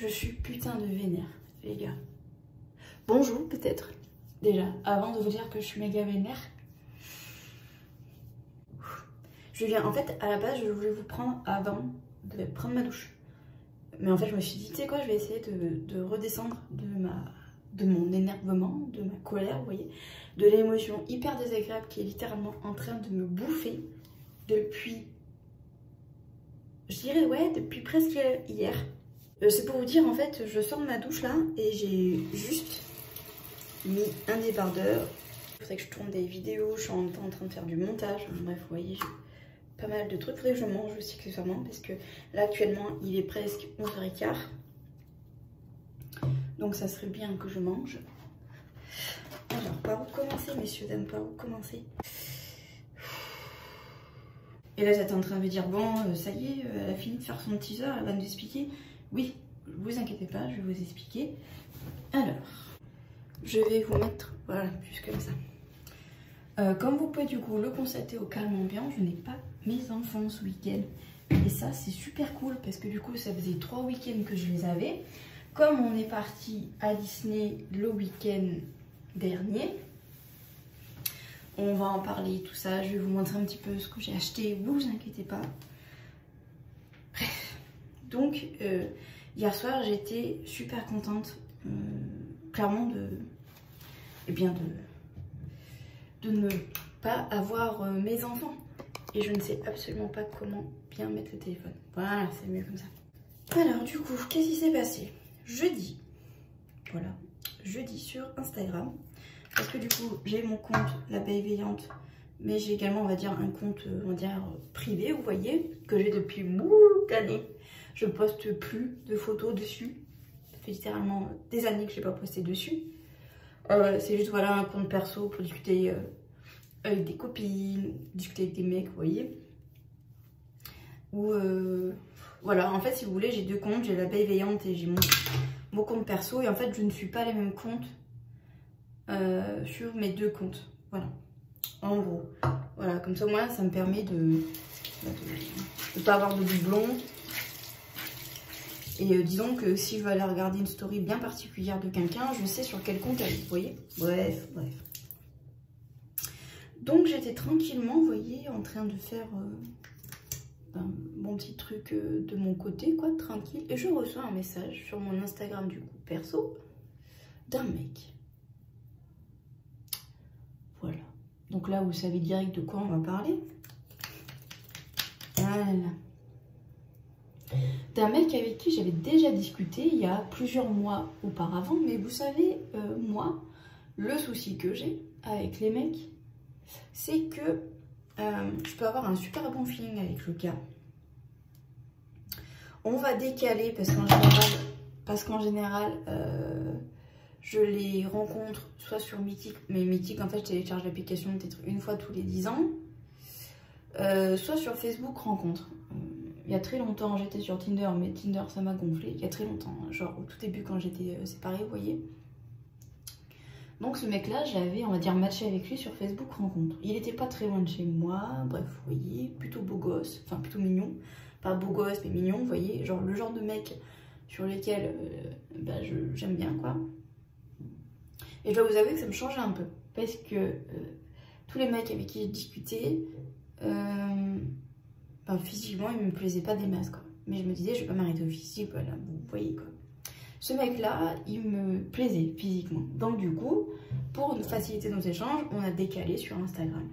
Je suis putain de vénère, les gars. Bonjour, peut-être. Déjà, avant de vous dire que je suis méga vénère. Je viens, en fait, à la base, je voulais vous prendre avant de prendre ma douche. Mais en fait, je me suis dit, tu sais quoi, je vais essayer de redescendre de mon énervement, de ma colère, vous voyez, de l'émotion hyper désagréable qui est littéralement en train de me bouffer depuis, je dirais, ouais, depuis presque hier. C'est pour vous dire, en fait, je sors de ma douche là et j'ai juste mis un débardeur. Il faudrait que je tourne des vidéos, je suis en train de faire du montage. Bref, vous voyez, j'ai pas mal de trucs. Il faudrait que je mange aussi accessoirement parce que là, actuellement, il est presque 11h15. Donc, ça serait bien que je mange. Alors, par où commencer, messieurs, dames, par où commencer? Et là, j'étais en train de me dire, bon, ça y est, elle a fini de faire son teaser, elle va nous expliquer. Oui, vous inquiétez pas, je vais vous expliquer. Alors, je vais vous mettre, voilà, juste comme ça. Comme vous pouvez du coup le constater au calme ambiant, je n'ai pas mes enfants ce week-end. Et ça, c'est super cool parce que du coup, ça faisait 3 week-ends que je les avais. Comme on est parti à Disney le week-end dernier, on va en parler, tout ça. Je vais vous montrer un petit peu ce que j'ai acheté, vous inquiétez pas. Bref, donc hier soir, j'étais super contente, clairement, de ne pas avoir mes enfants. Et je ne sais absolument pas comment bien mettre le téléphone. Voilà, c'est mieux comme ça. Alors du coup, qu'est-ce qui s'est passé? Jeudi, voilà, jeudi sur Instagram. Parce que du coup, j'ai mon compte La Bienveillante, mais j'ai également, on va dire, un compte, on va dire, privé, vous voyez, que j'ai depuis moult d'années. Je poste plus de photos dessus. Ça fait littéralement des années que je n'ai pas posté dessus. C'est juste, voilà, un compte perso pour discuter avec des copines, discuter avec des mecs, vous voyez. Ou, voilà, en fait, si vous voulez, j'ai deux comptes. J'ai La Bienveillante et j'ai mon compte perso. Et en fait, je ne suis pas les mêmes comptes sur mes deux comptes. Voilà, en gros. Voilà, comme ça, moi, ça me permet de ne pas avoir de doublons. Et disons que si je veux aller regarder une story bien particulière de quelqu'un, je sais sur quel compte aller, vous voyez. Bref. Donc j'étais tranquillement, vous voyez, en train de faire mon petit truc de mon côté, quoi, tranquille. Et je reçois un message sur mon Instagram du coup perso d'un mec. Voilà. Donc là, vous savez direct de quoi on va parler. Voilà. D'un mec avec qui j'avais déjà discuté il y a plusieurs mois auparavant. Mais vous savez, moi, le souci que j'ai avec les mecs, c'est que je peux avoir un super bon feeling avec le gars. On va décaler parce qu'en général, je les rencontre soit sur Mythique, mais Mythique, en fait, je télécharge l'application peut-être une fois tous les 10 ans, soit sur Facebook Rencontre. Il y a très longtemps, j'étais sur Tinder, mais Tinder, ça m'a gonflé. Il y a très longtemps, genre au tout début quand j'étais séparée, vous voyez. Donc ce mec-là, j'avais, on va dire, matché avec lui sur Facebook Rencontre. Il n'était pas très loin de chez moi, bref, vous voyez, plutôt beau gosse, enfin plutôt mignon. Pas beau gosse, mais mignon, vous voyez, genre le genre de mec sur lesquels j'aime bien, quoi. Et je dois vous avouer que ça me changeait un peu, parce que tous les mecs avec qui j'ai discuté, physiquement, ils me plaisaient pas des masses, quoi. Mais je me disais, je vais pas m'arrêter au physique, voilà, vous voyez, quoi. Ce mec-là, il me plaisait physiquement. Donc du coup, pour nous faciliter nos échanges, on a décalé sur Instagram.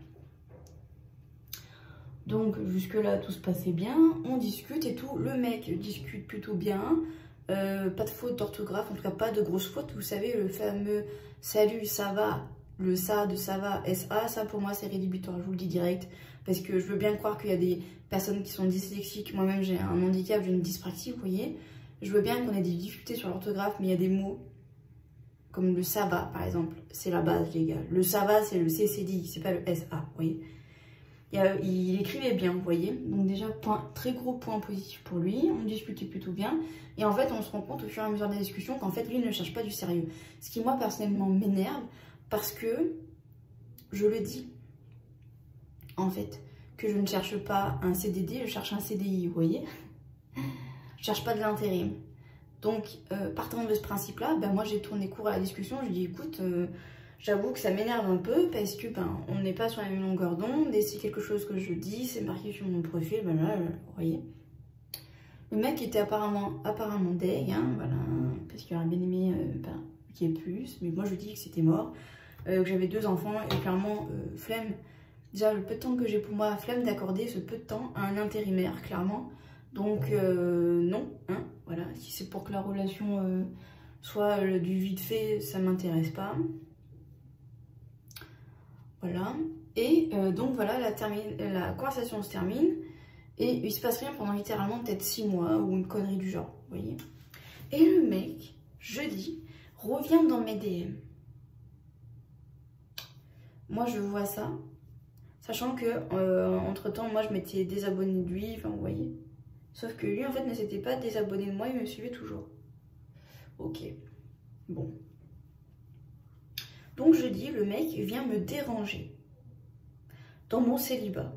Donc jusque-là, tout se passait bien. On discute et tout. Le mec discute plutôt bien. Pas de faute d'orthographe, en tout cas pas de grosses fautes. Vous savez, le fameux « salut, ça va », le « ça » de « ça va », « SA », ça pour moi c'est rédhibitoire, je vous le dis direct. Parce que je veux bien croire qu'il y a des personnes qui sont dyslexiques. Moi-même, j'ai un handicap, j'ai une dyspraxie, vous voyez. Je veux bien qu'on ait des difficultés sur l'orthographe, mais il y a des mots comme le ça va, par exemple. C'est la base, les gars. Le ça va, c'est le CCDI, c'est pas le SA, vous voyez. Il écrivait bien, vous voyez. Donc déjà, très gros point positif pour lui. On discutait plutôt bien. Et en fait, on se rend compte au fur et à mesure des discussions qu'en fait, lui ne cherche pas du sérieux. Ce qui, moi, personnellement, m'énerve parce que, je le dis, en fait, que je ne cherche pas un CDD, je cherche un CDI, vous voyez. Je cherche pas de l'intérim. Donc, partant de ce principe-là, ben, moi j'ai tourné court à la discussion. Je lui ai dit, écoute, j'avoue que ça m'énerve un peu parce que ben, on n'est pas sur la même longueur d'onde et c'est quelque chose que je dis, c'est marqué sur mon profil, ben là, vous voyez. Le mec était apparemment deg, hein, voilà, parce qu'il aurait bien aimé ben, qu'il y ait plus, mais moi je lui dis que c'était mort, que j'avais 2 enfants et clairement, flemme. Déjà, le peu de temps que j'ai pour moi, flemme d'accorder ce peu de temps à un intérimaire, clairement. Donc, non, hein, voilà. Si c'est pour que la relation soit du vite fait, ça m'intéresse pas. Voilà. Et donc, voilà, la conversation se termine. Et il se passe rien pendant littéralement peut-être 6 mois ou une connerie du genre, vous voyez. Et le mec, jeudi, revient dans mes DM. Moi, je vois ça. Sachant que, entre-temps, moi, je m'étais désabonnée de lui, enfin, vous voyez. Sauf que lui, en fait, ne s'était pas désabonné de moi, il me suivait toujours. Ok. Bon. Donc, jeudi, le mec vient me déranger. Dans mon célibat.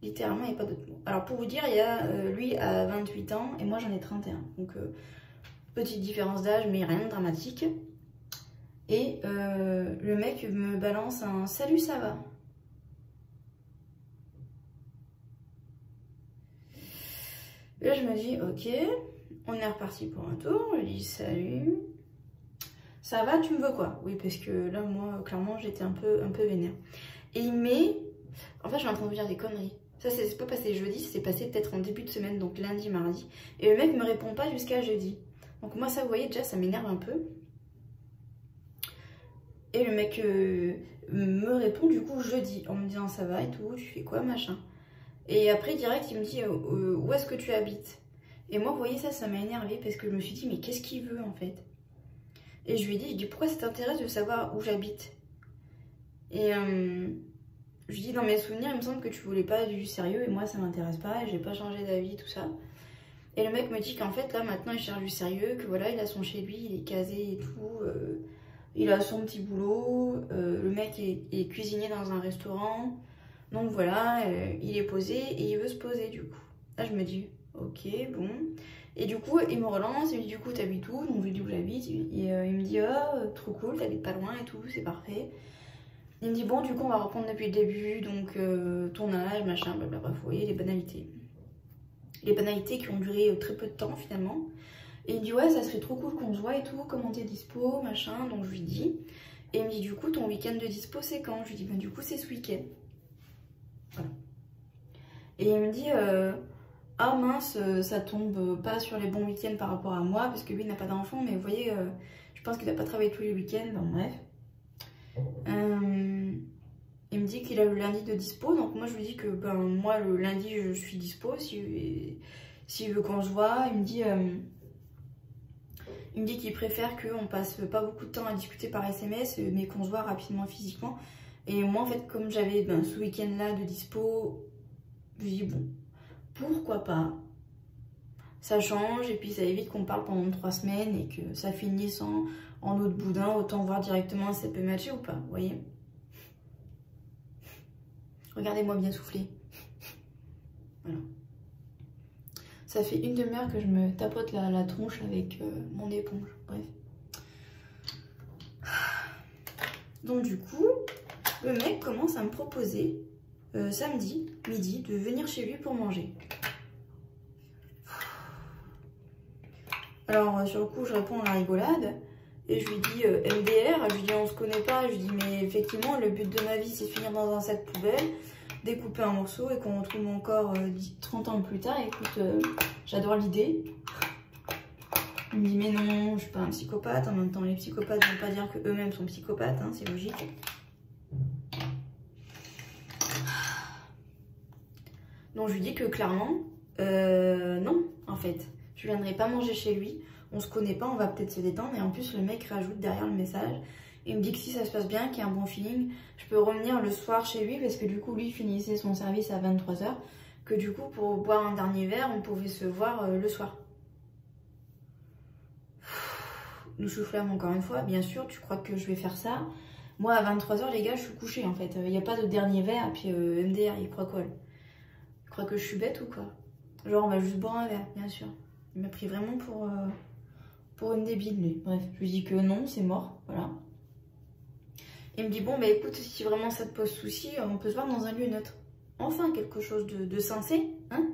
Littéralement, il n'y a pas d'autre mot. Alors, pour vous dire, il y a lui à 28 ans et moi, j'en ai 31. Donc, petite différence d'âge, mais rien de dramatique. Et le mec me balance un « Salut, ça va ?» Là, je me dis, ok, on est reparti pour un tour. Je dis, salut. Ça va, tu me veux quoi? Oui, parce que là, moi, clairement, j'étais un peu vénère. Et il met... En fait, je suis en train de vous dire des conneries. Ça, c'est pas passé jeudi, c'est passé peut-être en début de semaine, donc lundi, mardi. Et le mec me répond pas jusqu'à jeudi. Donc moi, ça, vous voyez, déjà, ça m'énerve un peu. Et le mec me répond du coup jeudi, en me disant, ça va et tout, tu fais quoi, machin. Et après, direct, il me dit, où est-ce que tu habites? Et moi, vous voyez, ça m'a énervé parce que je me suis dit, mais qu'est-ce qu'il veut, en fait? Et je lui ai dit, pourquoi ça t'intéresse de savoir où j'habite? Et je lui dis, dans mes souvenirs, il me semble que tu voulais pas du sérieux et moi, ça m'intéresse pas, et j'ai pas changé d'avis, tout ça. Et le mec me dit qu'en fait, là, maintenant, il cherche du sérieux, que voilà, il a son chez lui, il est casé et tout, il a son petit boulot, le mec est cuisinier dans un restaurant. Donc voilà, il est posé et il veut se poser du coup. Là je me dis, ok, bon. Et du coup, il me relance, il me dit du coup, t'habites où? Donc je lui dis où j'habite. Et il me dit, oh, trop cool, t'habites pas loin et tout, c'est parfait. Il me dit, bon, du coup, on va reprendre depuis le début, donc ton âge, machin, blablabla. Vous voyez, les banalités. Les banalités qui ont duré très peu de temps finalement. Et il me dit, ouais, ça serait trop cool qu'on se voit et tout, comment t'es dispo, machin. Donc je lui dis. Et il me dit, du coup, ton week-end de dispo, c'est quand? Je lui dis, ben du coup, c'est ce week-end. Voilà. Et il me dit ah mince, ça tombe pas sur les bons week-ends par rapport à moi parce que lui n'a pas d'enfant, mais vous voyez, je pense qu'il n'a pas travaillé tous les week-ends, bon, bref. Il me dit qu'il a le lundi de dispo, donc moi je lui dis que ben, moi le lundi je suis dispo s'il veut qu'on se voit. Il me dit qu'il préfère qu'on passe pas beaucoup de temps à discuter par SMS, mais qu'on se voit rapidement physiquement. Et moi en fait, comme j'avais ce week-end-là de dispo, je lui dis bon, pourquoi pas, ça change et puis ça évite qu'on parle pendant 3 semaines et que ça finisse en eau de boudin, autant voir directement si ça peut matcher ou pas, vous voyez. Regardez-moi bien souffler. Voilà. Ça fait 1 demi-heure que je me tapote la tronche avec mon éponge, bref. Donc du coup, le mec commence à me proposer samedi, midi, de venir chez lui pour manger. Alors sur le coup, je réponds à la rigolade et je lui dis MDR, je lui dis on se connaît pas, je lui dis mais effectivement le but de ma vie c'est de finir dans un sac poubelle, découper un morceau et qu'on retrouve mon corps 30 ans plus tard. Écoute, j'adore l'idée. Il me dit mais non, je suis pas un psychopathe, en même temps les psychopathes ne veulent pas dire qu'eux-mêmes sont psychopathes, hein, c'est logique. Donc je lui dis que clairement, non, en fait, je viendrai pas manger chez lui, on se connaît pas, on va peut-être se détendre. Et en plus, le mec rajoute derrière le message, il me dit que si ça se passe bien, qu'il y a un bon feeling, je peux revenir le soir chez lui, parce que du coup, lui finissait son service à 23 h, que du coup, pour boire un dernier verre, on pouvait se voir le soir. Nous soufflâmes encore une fois, bien sûr, tu crois que je vais faire ça? Moi, à 23 h, les gars, je suis couchée, en fait. Il n'y a pas de dernier verre, et puis MDR, il croit quoi? Il croit que je suis bête ou quoi? Genre, on va juste boire un verre, bien sûr. Il m'a pris vraiment pour pour une débile, lui. Bref, je lui dis que non, c'est mort, voilà. Il me dit, bon, bah écoute, si vraiment ça te pose souci, on peut se voir dans un lieu neutre. Enfin, quelque chose de sensé, hein.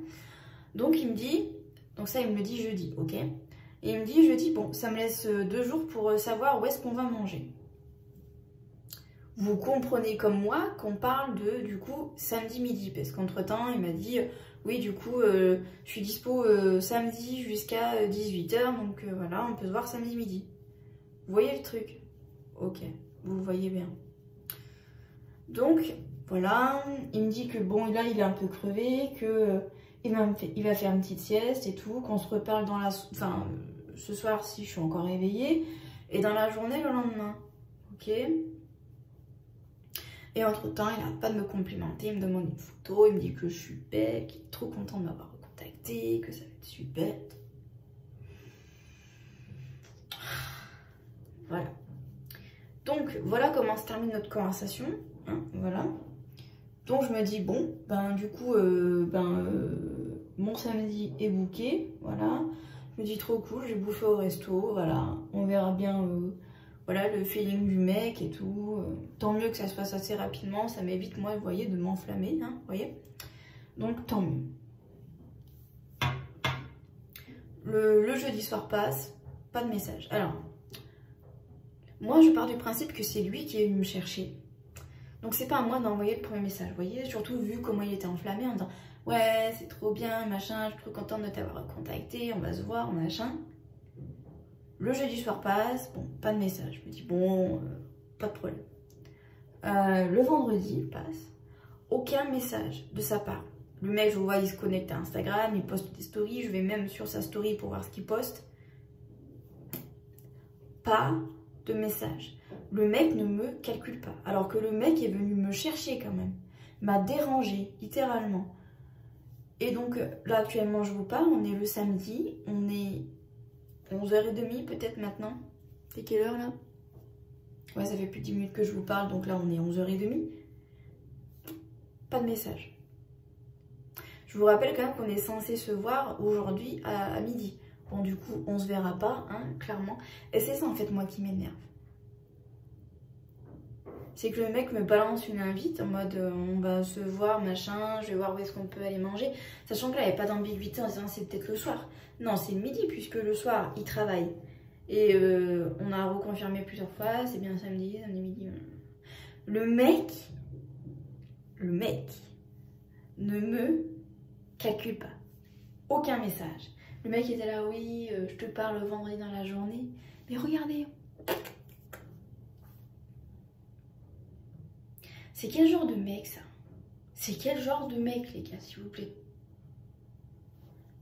Donc, il me dit, donc ça, il me le dit jeudi, ok. Et il me dit jeudi, bon, ça me laisse 2 jours pour savoir où est-ce qu'on va manger. Vous comprenez comme moi qu'on parle de, du coup, samedi midi. Parce qu'entre-temps, il m'a dit, oui, du coup, je suis dispo samedi jusqu'à 18 h. Donc voilà, on peut se voir samedi midi. Vous voyez le truc? Ok, vous le voyez bien. Donc, voilà, il me dit que bon, là, il est un peu crevé, que il va faire une petite sieste et tout, qu'on se reparle dans la... Enfin, ce soir, si je suis encore réveillée, et dans la journée, le lendemain. Ok. Et entre-temps, il n'arrête pas de me complimenter, il me demande une photo, il me dit que je suis belle, qu'il est trop content de m'avoir contacté, que ça va être super. Voilà. Donc, voilà comment se termine notre conversation. Hein, voilà. Donc, je me dis, bon, ben du coup, mon samedi est booké, voilà. Je me dis, trop cool, j'ai bouffé au resto, voilà. On verra bien... voilà, le feeling du mec et tout. Tant mieux que ça se passe assez rapidement. Ça m'évite, moi, vous voyez, de m'enflammer. Hein, vous voyez. Donc, tant mieux. Le jeudi soir passe. Pas de message. Alors, moi, je pars du principe que c'est lui qui est venu me chercher. Donc, c'est pas à moi d'envoyer le premier message. Vous voyez, surtout vu comment il était enflammé en disant « Ouais, c'est trop bien, machin. Je suis trop contente de t'avoir contacté. On va se voir, machin. » Le jeudi soir passe, bon, pas de message. Je me dis, bon, pas de problème. Le vendredi passe, aucun message de sa part. Le mec, je vois, il se connecte à Instagram, il poste des stories. Je vais même sur sa story pour voir ce qu'il poste. Pas de message. Le mec ne me calcule pas. Alors que le mec est venu me chercher quand même. M'a dérangé, littéralement. Et donc, là, actuellement, je vous parle, on est le samedi, on est... 11h30 peut-être maintenant. C'est quelle heure là? Ouais, ça fait plus de 10 minutes que je vous parle, donc là on est 11h30. Pas de message. Je vous rappelle quand même qu'on est censé se voir aujourd'hui à midi. Bon, du coup, on se verra pas, hein, clairement. Et c'est ça en fait moi qui m'énerve. C'est que le mec me balance une invite en mode on va se voir, machin, je vais voir où est-ce qu'on peut aller manger. Sachant que là, il n'y a pas d'ambiguïté en disant c'est peut-être le soir. Non, c'est le midi, puisque le soir, il travaille. Et on a reconfirmé plusieurs fois, c'est bien samedi midi. Le mec ne me calcule pas. Aucun message. Le mec était là, oui, je te parle le vendredi dans la journée. Mais regardez. C'est quel genre de mec, ça? C'est quel genre de mec, les gars, s'il vous plaît?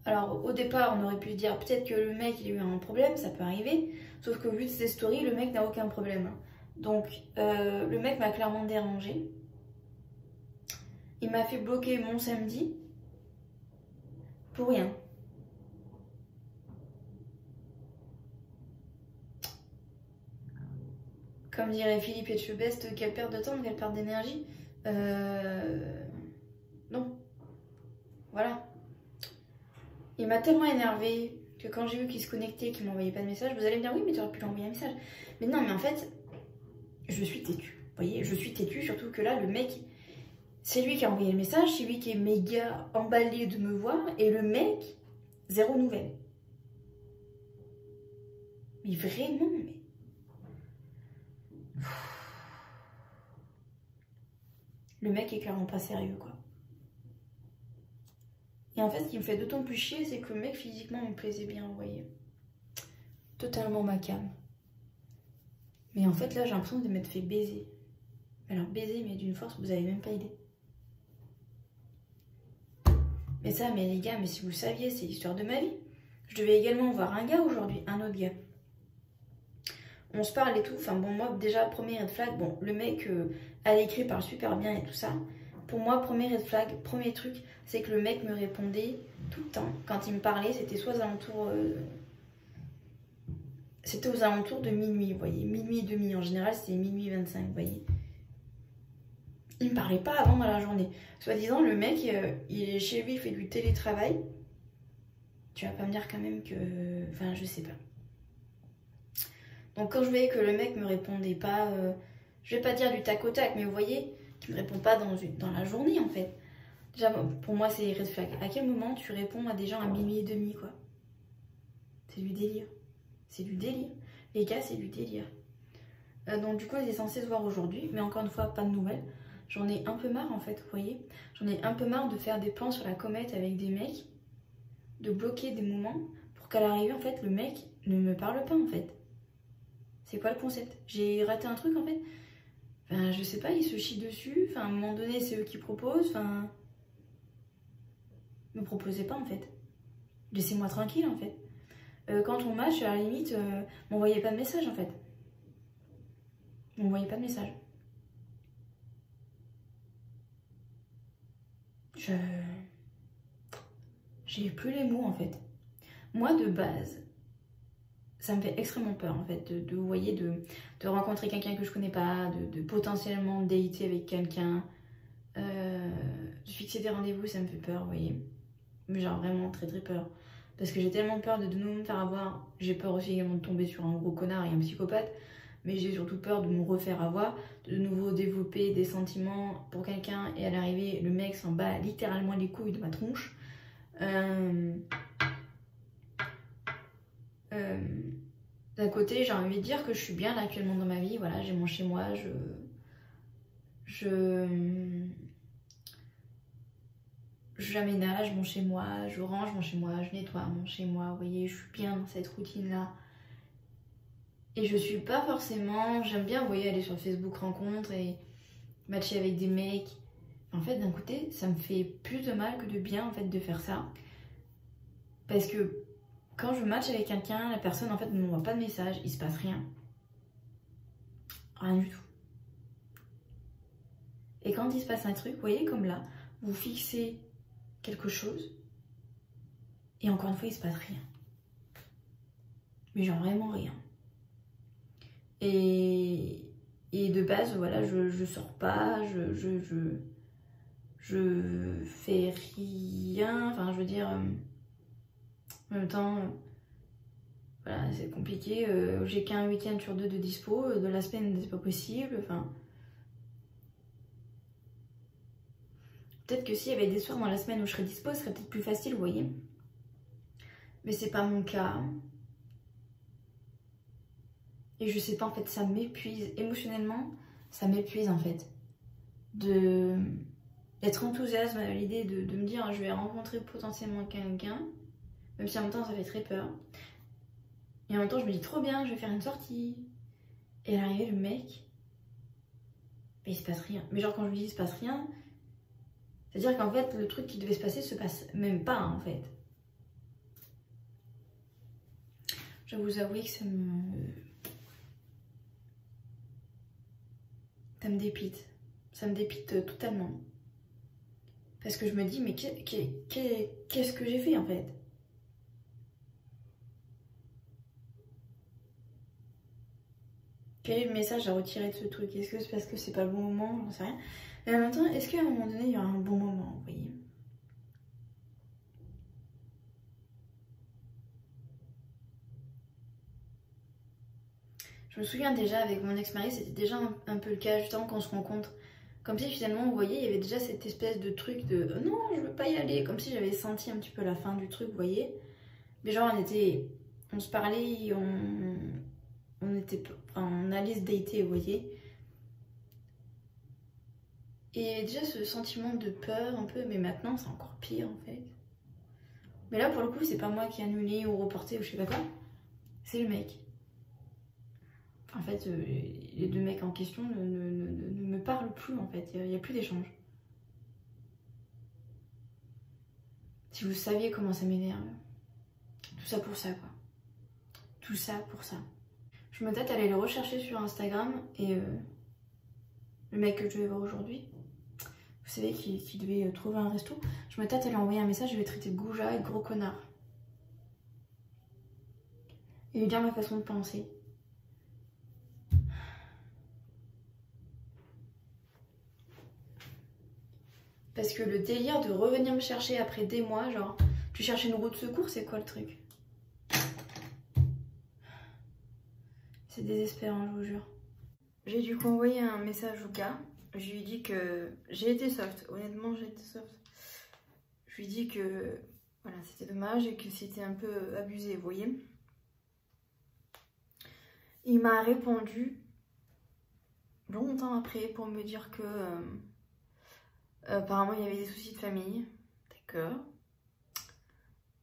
Alors, au départ, on aurait pu se dire peut-être que le mec, il a eu un problème, ça peut arriver. Sauf que vu de ses stories, le mec n'a aucun problème. Hein. Donc, le mec m'a clairement dérangé. Il m'a fait bloquer mon samedi. Pour rien. Comme dirait Philippe Etchebest, quelle perte de temps, quelle perte d'énergie. Non. Voilà. Il m'a tellement énervé que quand j'ai vu qu'il se connectait, qu'il m'envoyait pas de message, vous allez me dire oui, mais tu aurais pu lui envoyer un message. Mais non, mais en fait, je suis têtue. Vous voyez, je suis têtue, surtout que là, le mec, c'est lui qui a envoyé le message, c'est lui qui est méga emballé de me voir, et le mec, zéro nouvelle. Mais vraiment, mais... Le mec est clairement pas sérieux, quoi. Et en fait, ce qui me fait d'autant plus chier, c'est que le mec, physiquement, me plaisait bien, vous voyez. Totalement ma came. Mais en fait, là, j'ai l'impression de m'être fait baiser. Alors, baiser, mais d'une force, vous avez même pas idée. Mais ça, mais les gars, mais si vous saviez, c'est l'histoire de ma vie. Je devais également voir un gars aujourd'hui, un autre gars. On se parle et tout. Enfin, bon, moi, déjà, premier red flag, bon, le mec, à l'écrit, parle super bien et tout ça. Pour moi, premier red flag, premier truc, c'est que le mec me répondait tout le temps. Quand il me parlait, c'était soit aux alentours... c'était aux alentours de minuit, vous voyez. Minuit et demi, en général, c'était minuit 25, vous voyez. Il me parlait pas avant dans la journée. Soi-disant, le mec, il est chez lui, il fait du télétravail. Tu vas pas me dire quand même que... Enfin, je sais pas. Donc quand je voyais que le mec me répondait pas, je vais pas dire du tac au tac, mais vous voyez, qu'il me répond pas dans la journée en fait. Déjà, pour moi, c'est red flag. À quel moment tu réponds à des gens à minuit et demi, quoi? C'est du délire. C'est du délire. Les gars, c'est du délire. Donc du coup, on était censé se voir aujourd'hui, mais encore une fois, pas de nouvelles. J'en ai un peu marre en fait, vous voyez. J'en ai un peu marre de faire des plans sur la comète avec des mecs, de bloquer des moments pour qu'à l'arrivée, en fait, le mec ne me parle pas en fait. C'est quoi le concept? J'ai raté un truc en fait? Enfin, je sais pas, ils se chient dessus. Enfin, à un moment donné, c'est eux qui proposent. Enfin, me proposez pas en fait. Laissez-moi tranquille en fait. Quand on match, à la limite, m'envoyez pas de message en fait. M'envoyez pas de message. J'ai plus les mots en fait. Moi de base, ça me fait extrêmement peur en fait vous voyez, de rencontrer quelqu'un que je connais pas, de potentiellement dater avec quelqu'un, de fixer des rendez-vous, ça me fait peur, vous voyez. Mais genre vraiment très très peur. Parce que j'ai tellement peur de nouveau me faire avoir. J'ai peur aussi également de tomber sur un gros connard et un psychopathe. Mais j'ai surtout peur de me refaire avoir, de nouveau développer des sentiments pour quelqu'un et à l'arrivée, le mec s'en bat littéralement les couilles de ma tronche. D'un côté, j'ai envie de dire que je suis bien là actuellement dans ma vie. Voilà, j'ai mon chez moi, j'aménage mon chez moi, je range mon chez moi, je nettoie mon chez moi. Vous voyez, je suis bien dans cette routine-là. Et je suis pas forcément... J'aime bien, vous voyez, aller sur Facebook rencontres et matcher avec des mecs. En fait, d'un côté, ça me fait plus de mal que de bien, en fait, de faire ça. Parce que quand je match avec quelqu'un, la personne, en fait, ne m'envoie pas de message, il se passe rien. Rien du tout. Et quand il se passe un truc, vous voyez, comme là, vous fixez quelque chose, et encore une fois, il se passe rien. Mais genre vraiment rien. Et de base, voilà, je sors pas, je fais rien, enfin je veux dire, en même temps, voilà, c'est compliqué, j'ai qu'un week-end sur 2 de dispo, de la semaine c'est pas possible, enfin. Peut-être que s'il y avait des soirs dans la semaine où je serais dispo, ce serait peut-être plus facile, vous voyez. Mais c'est pas mon cas. Et je sais pas, en fait, ça m'épuise. Émotionnellement, ça m'épuise, en fait. D'être enthousiaste à l'idée de me dire je vais rencontrer potentiellement quelqu'un. Même si en même temps, ça fait très peur. Et en même temps, je me dis trop bien, je vais faire une sortie. Et à l'arrivée, le mec, mais il se passe rien. Mais genre, quand je me dis il se passe rien, c'est-à-dire qu'en fait, le truc qui devait se passer se passe même pas, en fait. Je vais vous avouer que ça me dépite. Ça me dépite totalement. Parce que je me dis, mais qu'est-ce que j'ai fait en fait? Quel est le message à retirer de ce truc? Est-ce que c'est parce que c'est pas le bon moment? J'en sais rien. Mais en même temps, est-ce qu'à un moment donné, il y aura un bon moment, vous voyez? Je me souviens déjà avec mon ex-mari, c'était déjà un peu le cas, justement, quand on se rencontre. Comme si finalement, vous voyez, il y avait déjà cette espèce de truc de non, je veux pas y aller. Comme si j'avais senti un petit peu la fin du truc, vous voyez. Mais genre, on se parlait, on allait se dater, vous voyez. Et déjà ce sentiment de peur un peu, mais maintenant c'est encore pire en fait. Mais là pour le coup, c'est pas moi qui ai annulé ou reporté ou je sais pas quoi, c'est le mec. En fait, les 2 mecs en question ne me parlent plus en fait, il n'y a plus d'échange. Si vous saviez comment ça m'énerve. Tout ça pour ça quoi. Tout ça pour ça. Je me tâte à aller le rechercher sur Instagram et le mec que je devais voir aujourd'hui, vous savez, qui devait trouver un resto, je me tâte à lui envoyer un message, je vais traiter de goujat et de gros connard. Et lui dire ma façon de penser. Parce que le délire de revenir me chercher après des mois, genre, tu cherches une roue de secours, c'est quoi le truc? C'est désespérant, je vous jure. J'ai dû envoyer un message au gars. Je lui ai dit que j'ai été soft. Honnêtement, j'ai été soft. Je lui ai dit que voilà, c'était dommage et que c'était un peu abusé, vous voyez. Il m'a répondu longtemps après pour me dire que apparemment il y avait des soucis de famille. D'accord.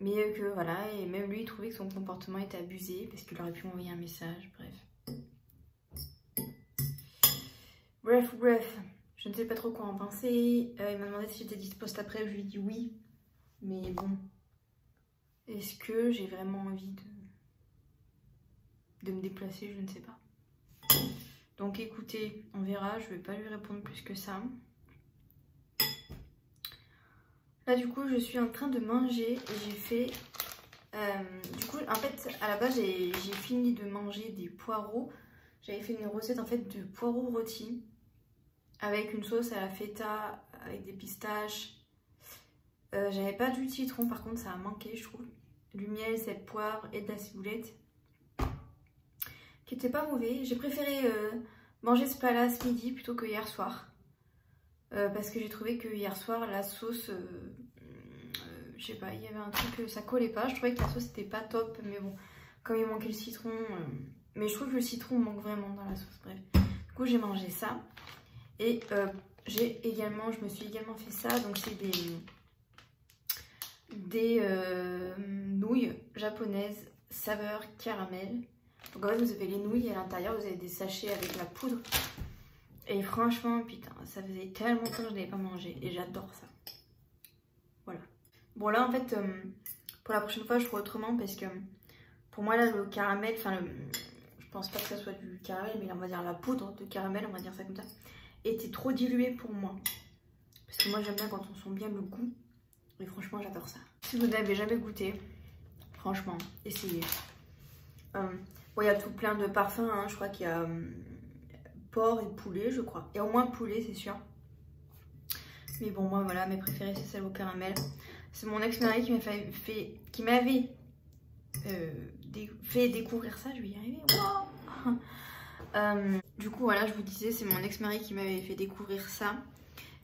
Mais que voilà, et même lui il trouvait que son comportement était abusé parce qu'il aurait pu m'envoyer un message, bref, je ne sais pas trop quoi en penser. Il m'a demandé si j'étais disposte après, je lui ai dit oui, mais bon, est-ce que j'ai vraiment envie de me déplacer, je ne sais pas. Donc écoutez, on verra, je vais pas lui répondre plus que ça. Là du coup je suis en train de manger et j'ai fait... du coup en fait à la base j'ai fini de manger des poireaux. J'avais fait une recette en fait de poireaux rôtis avec une sauce à la feta, avec des pistaches. J'avais pas du citron, par contre ça a manqué je trouve. Du miel, sel, poivre et de la ciboulette. Qui était pas mauvais. J'ai préféré manger ce plat-là ce midi plutôt que hier soir. Parce que j'ai trouvé que hier soir la sauce, je sais pas, il y avait un truc, ça collait pas. Je trouvais que la sauce était pas top, mais bon, comme il manquait le citron, mais je trouve que le citron manque vraiment dans la sauce, bref. Du coup j'ai mangé ça. Et je me suis également fait ça, donc c'est des nouilles japonaises saveur caramel. Donc en fait vous avez les nouilles et à l'intérieur vous avez des sachets avec la poudre. Et franchement, putain, ça faisait tellement longtemps que je n'avais pas mangé et j'adore ça. Voilà. Bon là en fait, pour la prochaine fois je ferai autrement parce que pour moi là le caramel, enfin je pense pas que ça soit du caramel, mais là, on va dire la poudre de caramel, on va dire ça comme ça, était trop diluée pour moi. Parce que moi j'aime bien quand on sent bien le goût. Et franchement j'adore ça. Si vous n'avez jamais goûté, franchement, essayez. Bon, il y a tout plein de parfums, hein. Je crois qu'il y a porc et poulet, je crois. Et au moins poulet, c'est sûr. Mais bon, moi, voilà, mes préférés, c'est celle au caramel. C'est mon ex-mari qui m'avait fait découvrir ça. Je vais y arriver. Wow. Du coup, voilà, je vous disais, c'est mon ex-mari qui m'avait fait découvrir ça.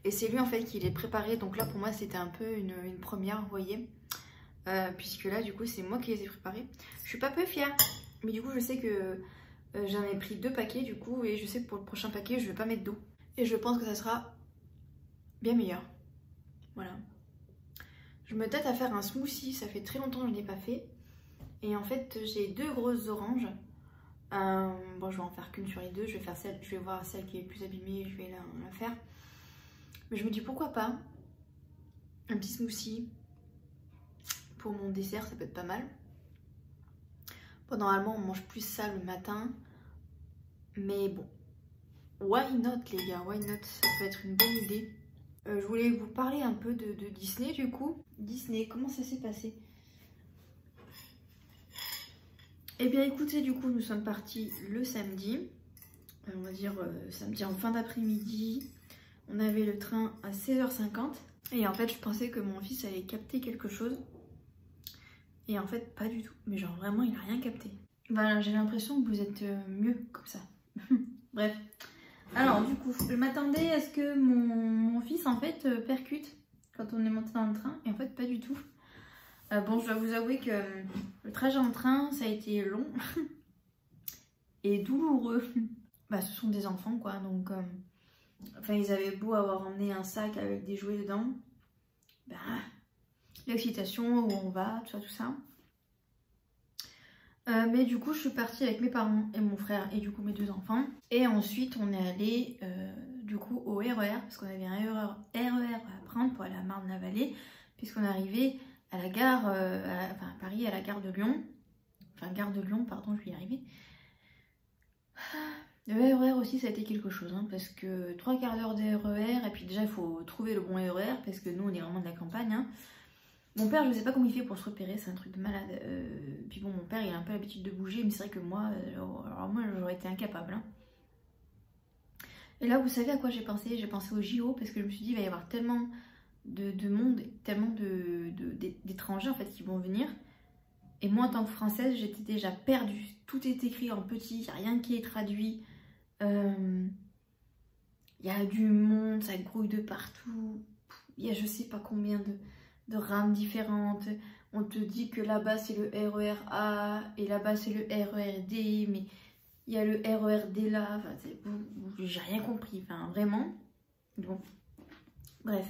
Et c'est lui, en fait, qui l'ait préparé. Donc là, pour moi, c'était un peu une première, vous voyez. Puisque là, du coup, c'est moi qui les ai préparés. Je suis pas peu fière. Mais du coup, je sais que j'en ai pris 2 paquets, du coup. Et je sais que pour le prochain paquet, je vais pas mettre d'eau. Et je pense que ça sera bien meilleur. Voilà. Je me tâte à faire un smoothie. Ça fait très longtemps que je n'ai pas fait. Et en fait, j'ai 2 grosses oranges. Bon, je vais en faire qu'une sur les 2. Je vais voir celle qui est plus abîmée. Je vais la faire. Mais je me dis pourquoi pas un petit smoothie pour mon dessert, ça peut être pas mal. Bon, normalement, on mange plus ça le matin. Mais bon, why not les gars, why not? Ça peut être une bonne idée. Je voulais vous parler un peu de Disney du coup. Disney, comment ça s'est passé? Eh bien écoutez, du coup, nous sommes partis le samedi. On va dire samedi en fin d'après-midi. On avait le train à 16h50. Et en fait, je pensais que mon fils allait capter quelque chose. Et en fait, pas du tout. Mais genre vraiment, il a rien capté. Voilà, j'ai l'impression que vous êtes mieux comme ça. Bref. Alors, du coup, je m'attendais à ce que mon fils, en fait, percute quand on est monté dans le train. Et en fait, pas du tout. Bon, je dois vous avouer que le trajet en train, ça a été long. Et douloureux. Bah, ce sont des enfants, quoi. Donc, enfin, ils avaient beau avoir emmené un sac avec des jouets dedans. Bah... l'excitation, où on va, tout ça. Mais du coup, je suis partie avec mes parents et mon frère et du coup mes 2 enfants. Et ensuite, on est allé du coup au RER, parce qu'on avait un RER à prendre pour aller à Marne-la-Vallée, puisqu'on est arrivé à la gare, à Paris, à la gare de Lyon. Enfin, gare de Lyon, pardon, je vais y arriver. Le RER aussi, ça a été quelque chose, hein, parce que 3 quarts d'heure de RER, et puis déjà, il faut trouver le bon RER, parce que nous, on est vraiment de la campagne, hein. Mon père, je ne sais pas comment il fait pour se repérer, c'est un truc de malade. Puis bon, mon père, il a un peu l'habitude de bouger, mais c'est vrai que moi, alors moi, j'aurais été incapable. Hein. Et là, vous savez à quoi j'ai pensé? J'ai pensé au JO, parce que je me suis dit, il va y avoir tellement de monde, tellement d'étrangers, en fait, qui vont venir. Et moi, en tant que Française, j'étais déjà perdue. Tout est écrit en petit, il n'y a rien qui est traduit. Il y a du monde, ça grouille de partout. Il y a je sais pas combien de rames différentes. On te dit que là-bas c'est le RER A et là-bas c'est le RER D, mais il y a le RER D là. Enfin, j'ai rien compris, enfin vraiment. Bon, bref.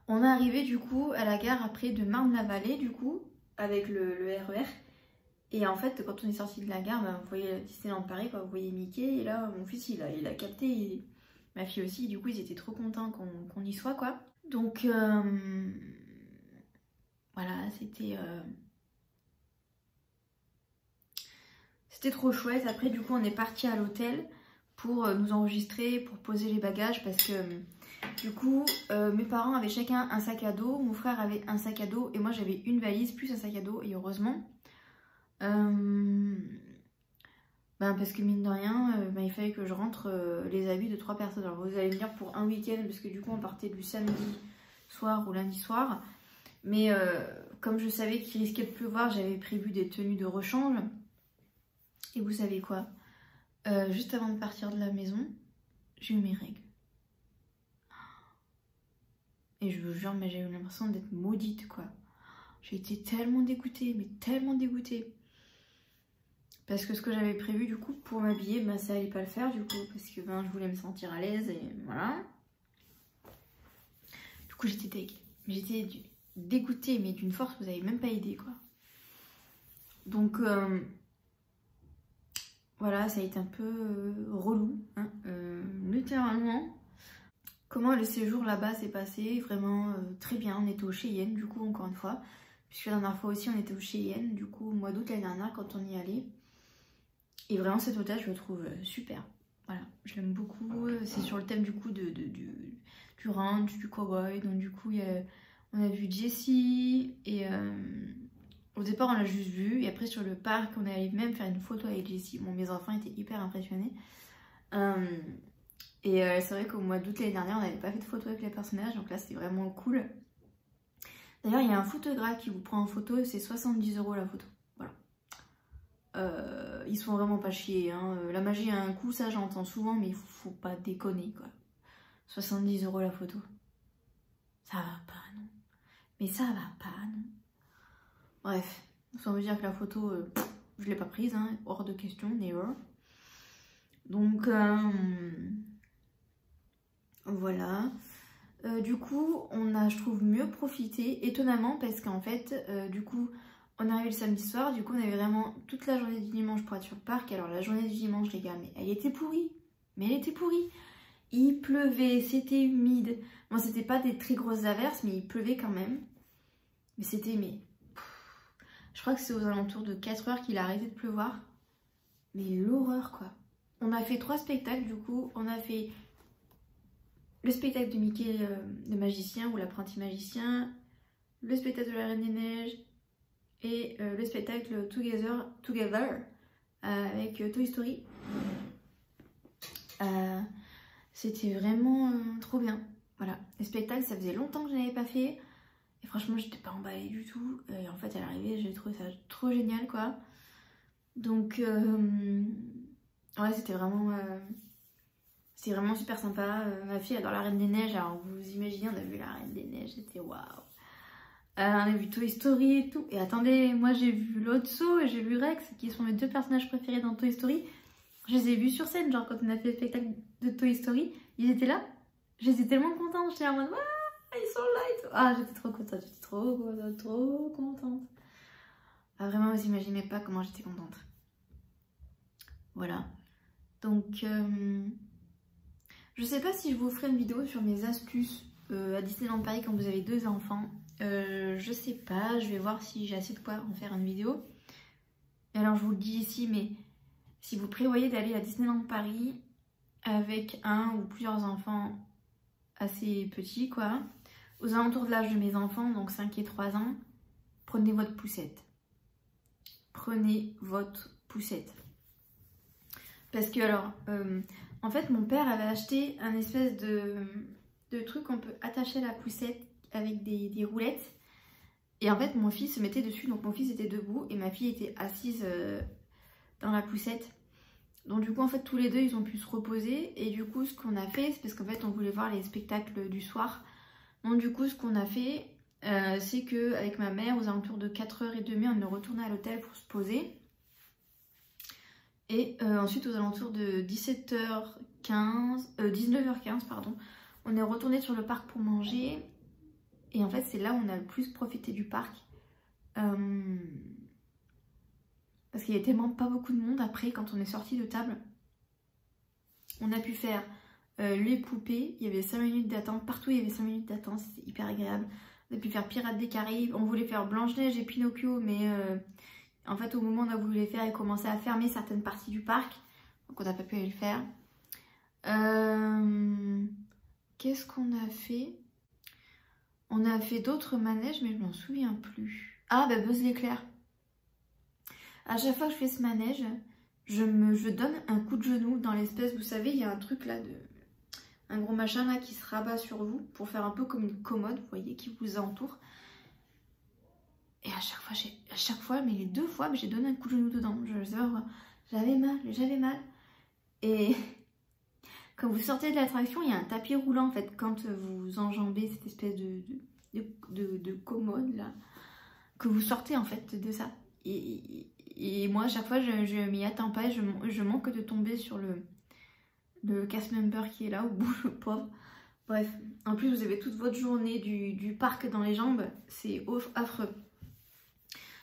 On est arrivé du coup à la gare après de Marne-la-Vallée du coup, avec le RER. Et en fait, quand on est sorti de la gare, bah, vous voyez Disneyland Paris, quoi, vous voyez Mickey. Et là, mon fils, il a capté. Et ma fille aussi, du coup, ils étaient trop contents qu'on y soit, quoi. Donc, voilà, c'était trop chouette. Après, du coup, on est parti à l'hôtel pour nous enregistrer, pour poser les bagages. Parce que, du coup, mes parents avaient chacun un sac à dos. Mon frère avait un sac à dos. Et moi, j'avais une valise plus un sac à dos. Et heureusement... parce que mine de rien, il fallait que je rentre les habits de 3 personnes. Alors vous allez me dire pour un week-end, parce que du coup on partait du samedi soir ou lundi soir. Mais comme je savais qu'il risquait de pleuvoir, j'avais prévu des tenues de rechange. Et vous savez quoi? Juste avant de partir de la maison, j'ai eu mes règles. Et je vous jure, mais j'ai eu l'impression d'être maudite, quoi. J'ai été tellement dégoûtée, mais tellement dégoûtée. Parce que ce que j'avais prévu du coup pour m'habiller, bah, ça allait pas le faire du coup. Parce que je voulais me sentir à l'aise et voilà. Du coup j'étais deg. J'étais dégoûtée mais d'une force, vous avez même pas idée quoi. Donc voilà, ça a été un peu relou, hein, littéralement. Comment le séjour là-bas s'est passé? Vraiment très bien. On était au Cheyenne du coup encore une fois. Puisque la dernière fois aussi on était au Cheyenne, du coup au mois d'août l'année dernière quand on y allait. Et vraiment cet hôtel je le trouve super. Voilà, je l'aime beaucoup. C'est sur le thème du coup du ranch, du cowboy. Donc du coup on a vu Jessie et au départ on l'a juste vu. Et après sur le parc on est allé même faire une photo avec Jessie. Bon, mes enfants étaient hyper impressionnés. Et c'est vrai qu'au mois d'août l'année dernière on n'avait pas fait de photo avec les personnages. Donc là c'était vraiment cool. D'ailleurs il y a un photographe qui vous prend en photo. C'est 70 € la photo. Ils sont vraiment pas chiés, hein. La magie a un coût, ça j'entends souvent, mais il faut pas déconner quoi. 70 € la photo. Ça va pas, non. Mais ça va pas, non. Bref, ça veut dire que la photo, je l'ai pas prise, hein. Hors de question, never. Donc, voilà. Du coup, on a, je trouve, mieux profité, étonnamment, parce qu'en fait, du coup... On est arrivé le samedi soir, du coup on avait vraiment toute la journée du dimanche pour être sur le parc. Alors la journée du dimanche les gars, mais elle était pourrie. Mais elle était pourrie. Il pleuvait, c'était humide. Bon c'était pas des très grosses averses, mais il pleuvait quand même. Mais c'était, je crois que c'est aux alentours de 4 heures qu'il a arrêté de pleuvoir. Mais l'horreur quoi. On a fait 3 spectacles du coup. On a fait le spectacle de Mickey le magicien ou l'apprenti magicien. Le spectacle de la Reine des Neiges. Et le spectacle Together avec Toy Story. C'était vraiment trop bien. Voilà, les spectacles, ça faisait longtemps que je n'avais pas fait. Et franchement, j'étais pas emballée du tout. Et en fait, à l'arrivée, j'ai trouvé ça trop génial, quoi. Donc, ouais, c'était vraiment super sympa. Ma fille adore la Reine des Neiges. Alors, vous imaginez, on a vu la Reine des Neiges, c'était waouh. On a vu Toy Story et tout. Et attendez, moi j'ai vu Lotso et j'ai vu Rex, qui sont mes 2 personnages préférés dans Toy Story. Je les ai vus sur scène, genre quand on a fait le spectacle de Toy Story, ils étaient là. J'étais tellement contente, j'étais en mode ah, ils sont là et tout. Ah, j'étais trop contente, trop contente. Ah, vraiment, vous imaginez pas comment j'étais contente. Voilà. Donc, je sais pas si je vous ferai une vidéo sur mes astuces à Disneyland Paris quand vous avez 2 enfants. Je sais pas, je vais voir si j'ai assez de quoi en faire une vidéo. Et alors je vous le dis ici, mais si vous prévoyez d'aller à Disneyland Paris avec un ou plusieurs enfants assez petits quoi, aux alentours de l'âge de mes enfants, donc 5 et 3 ans, prenez votre poussette. Prenez votre poussette. Parce que alors, en fait mon père avait acheté un espèce de truc qu'on peut attacher à la poussette avec des roulettes. Et en fait, mon fils se mettait dessus. Donc mon fils était debout et ma fille était assise dans la poussette. Donc du coup, en fait, tous les deux, ils ont pu se reposer. Et du coup, ce qu'on a fait, c'est parce qu'en fait, on voulait voir les spectacles du soir. Donc du coup, ce qu'on a fait, c'est qu'avec ma mère, aux alentours de 4h30, on est retourné à l'hôtel pour se poser. Et ensuite, aux alentours de 19h15, pardon, on est retourné sur le parc pour manger. Et en fait, c'est là où on a le plus profité du parc. Parce qu'il y avait tellement pas beaucoup de monde après, quand on est sorti de table. On a pu faire les poupées, il y avait 5 minutes d'attente. Partout, il y avait 5 minutes d'attente, c'était hyper agréable. On a pu faire Pirates des Caraïbes, on voulait faire Blanche-Neige et Pinocchio, mais en fait, au moment où on a voulu les faire, ils commençaient à fermer certaines parties du parc. Donc, on n'a pas pu aller le faire. Qu'est-ce qu'on a fait? On a fait d'autres manèges, mais je m'en souviens plus. Ah, bah Buzz l'éclair. À chaque fois que je fais ce manège, je donne un coup de genou dans l'espèce, vous savez, il y a un truc là, un gros machin là qui se rabat sur vous pour faire un peu comme une commode, vous voyez, qui vous entoure. Et à chaque fois, mais les 2 fois, j'ai donné un coup de genou dedans. Je sais pas, j'avais mal. Et quand vous sortez de l'attraction, il y a un tapis roulant en fait, quand vous enjambez cette espèce de commode là, que vous sortez en fait de ça. Et moi, à chaque fois, je m'y attends pas, je manque de tomber sur le cast member qui est là, au bout, le pauvre. Bref, en plus, vous avez toute votre journée du parc dans les jambes, c'est affreux.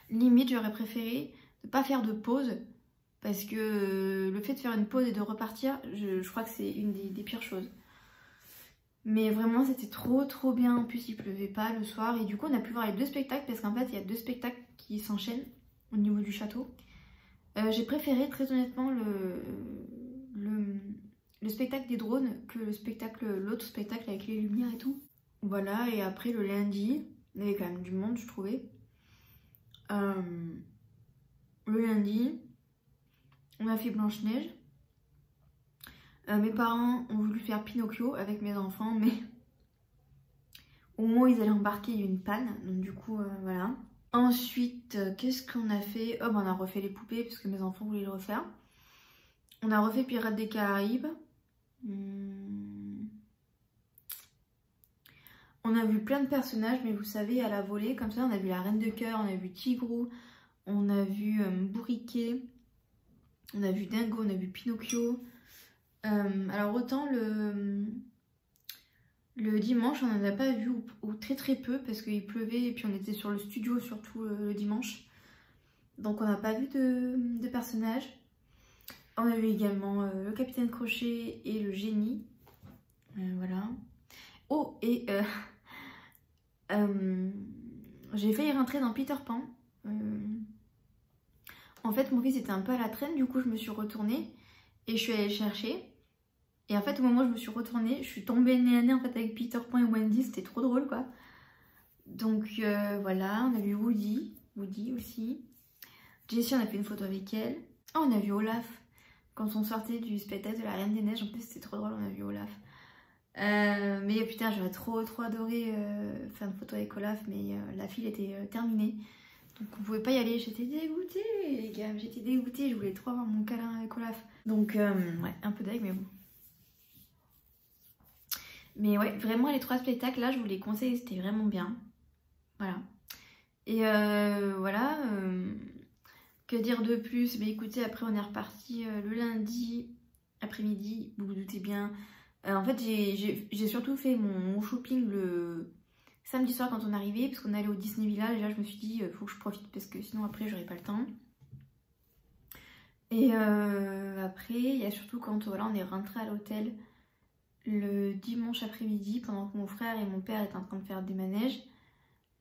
Limite, j'aurais préféré ne pas faire de pause, parce que le fait de faire une pause et de repartir, je crois que c'est une des pires choses. Mais vraiment, c'était trop bien. En plus, il pleuvait pas le soir, et du coup, on a pu voir les 2 spectacles, parce qu'en fait, il y a 2 spectacles qui s'enchaînent au niveau du château. J'ai préféré très honnêtement le spectacle des drones que l'autre spectacle avec les lumières et tout. Voilà, et après le lundi, il y avait quand même du monde, je trouvais. Le lundi, on a fait Blanche-Neige. Mes parents ont voulu faire Pinocchio avec mes enfants, mais au moment où ils allaient embarquer, il y a eu une panne, donc du coup, voilà. Ensuite, qu'est-ce qu'on a fait? Oh, on a refait les poupées parce que mes enfants voulaient le refaire. On a refait Pirates des Caraïbes. On a vu plein de personnages, mais vous savez, à la volée, comme ça, on a vu la Reine de Cœur, on a vu Tigrou, on a vu Bourriquet, on a vu Dingo, on a vu Pinocchio. Alors autant le dimanche, on n'en a pas vu, ou très peu, parce qu'il pleuvait et puis on était sur le studio surtout le dimanche. Donc on n'a pas vu de personnages. On a vu également le Capitaine Crochet et le Génie. Voilà. Oh, et j'ai failli rentrer dans Peter Pan. En fait, mon fils était un peu à la traîne, du coup je me suis retournée et je suis allée le chercher. Et en fait, au moment où je me suis retournée, je suis tombée nez à nez en fait, avec Peter Pan et Wendy, c'était trop drôle quoi. Donc voilà, on a vu Woody aussi. Jessie, on a fait une photo avec elle. Oh, on a vu Olaf. Quand on sortait du spectacle de la Reine des Neiges, en plus c'était trop drôle, on a vu Olaf. Mais putain, j'aurais trop adoré faire une photo avec Olaf, mais la file était terminée. Donc on pouvait pas y aller, j'étais dégoûtée les gars, j'étais dégoûtée, je voulais trop avoir mon câlin avec Olaf. Donc ouais, un peu deg, mais bon. Mais ouais, vraiment les 3 spectacles là, je vous les conseille, c'était vraiment bien. Voilà. Et voilà, que dire de plus? Mais écoutez, après on est reparti le lundi après-midi, vous vous doutez bien. En fait, j'ai surtout fait mon shopping le samedi soir quand on arrivait, parce qu'on allait au Disney Village, et là je me suis dit, faut que je profite, parce que sinon après j'aurais pas le temps. Et après, il y a surtout quand voilà, on est rentré à l'hôtel le dimanche après-midi, pendant que mon frère et mon père étaient en train de faire des manèges,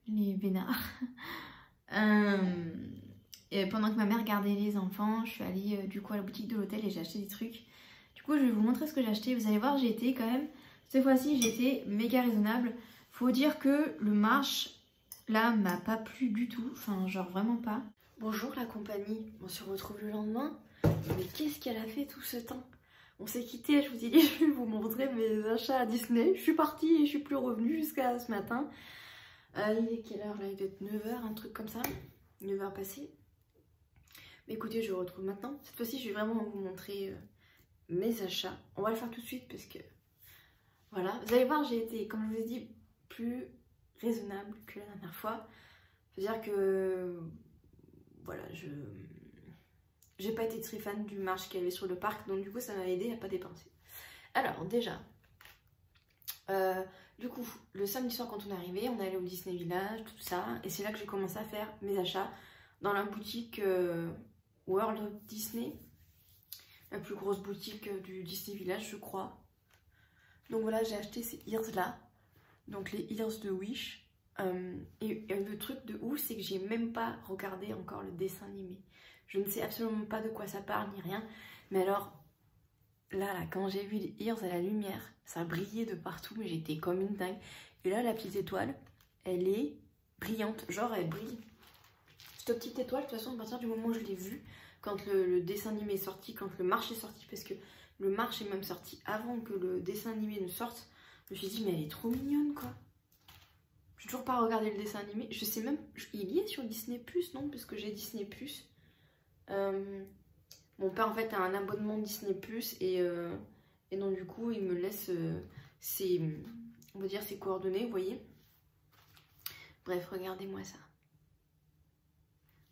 les vénards. Et pendant que ma mère gardait les enfants, je suis allée du coup à la boutique de l'hôtel et j'ai acheté des trucs. Du coup, je vais vous montrer ce que j'ai acheté. Vous allez voir, j'ai été quand même, cette fois-ci, j'ai été méga raisonnable. Faut dire que le marche, là, m'a pas plu du tout. Enfin, genre vraiment pas. Bonjour la compagnie, on se retrouve le lendemain. Mais qu'est-ce qu'elle a fait tout ce temps? On s'est quitté, je vous ai dit, je vais vous montrer mes achats à Disney. Je suis partie et je suis plus revenue jusqu'à ce matin. Il est quelle heure là? Il doit être 9h, un truc comme ça. 9h passé. Mais écoutez, je retrouve maintenant. Cette fois-ci, je vais vraiment vous montrer mes achats. On va le faire tout de suite parce que... Voilà. Vous allez voir, j'ai été, comme je vous ai dit, plus raisonnable que la dernière fois. C'est-à-dire que... Voilà, j'ai pas été très fan du marché qu'il y avait sur le parc. Donc du coup, ça m'a aidé à pas dépenser. Alors, déjà... du coup, le samedi soir quand on est arrivé, on est allé au Disney Village, tout ça. Et c'est là que j'ai commencé à faire mes achats dans la boutique World of Disney. La plus grosse boutique du Disney Village, je crois. Donc voilà, j'ai acheté ces ears là. Donc les ears de Wish. Et le truc de ouf, c'est que j'ai même pas regardé encore le dessin animé. Je ne sais absolument pas de quoi ça parle ni rien. Mais alors... Là, quand j'ai vu les ears à la lumière, ça brillait de partout, mais j'étais comme une dingue. Et là, la petite étoile, elle est brillante, genre elle brille. Cette petite étoile, de toute façon, à partir du moment où je l'ai vue, quand le dessin animé est sorti, quand le marché est sorti, parce que le marché est même sorti avant que le dessin animé ne sorte, je me suis dit, mais elle est trop mignonne, quoi. Je n'ai toujours pas regardé le dessin animé. Je sais même, il y est sur Disney+, non? Parce que j'ai Disney+. Mon père en fait a un abonnement Disney Plus et donc du coup il me laisse on va dire ses coordonnées, vous voyez. Bref, regardez-moi ça.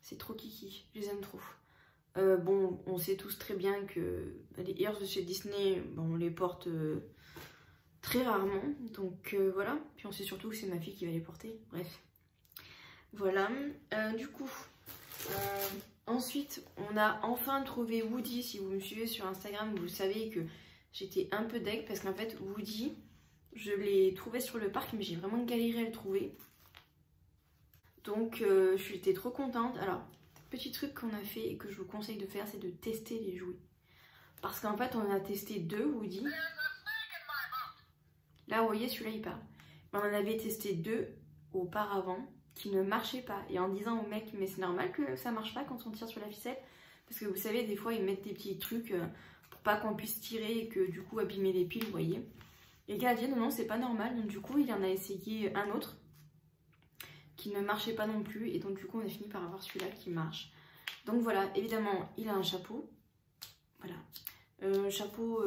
C'est trop kiki, je les aime trop. Bon, on sait tous très bien que les ears de chez Disney, bon, on les porte très rarement. Donc voilà, puis on sait surtout que c'est ma fille qui va les porter, bref. Voilà, du coup... ensuite, on a enfin trouvé Woody. Si vous me suivez sur Instagram, vous savez que j'étais un peu deg parce qu'en fait, Woody, je l'ai trouvé sur le parc, mais j'ai vraiment galéré à le trouver. Donc, j'étais trop contente. Alors, petit truc qu'on a fait et que je vous conseille de faire, c'est de tester les jouets. Parce qu'en fait, on en a testé 2 Woody. Là, vous voyez, celui-là, il parle. On en avait testé 2 auparavant, qui ne marchait pas, et en disant au mec, mais c'est normal que ça marche pas quand on tire sur la ficelle, parce que vous savez, des fois ils mettent des petits trucs pour pas qu'on puisse tirer et que du coup abîmer les piles, vous voyez. Et le gars a dit non, c'est pas normal, donc du coup il en a essayé un autre qui ne marchait pas non plus, et donc du coup on a fini par avoir celui-là qui marche. Donc voilà, évidemment il a un chapeau, voilà, chapeau,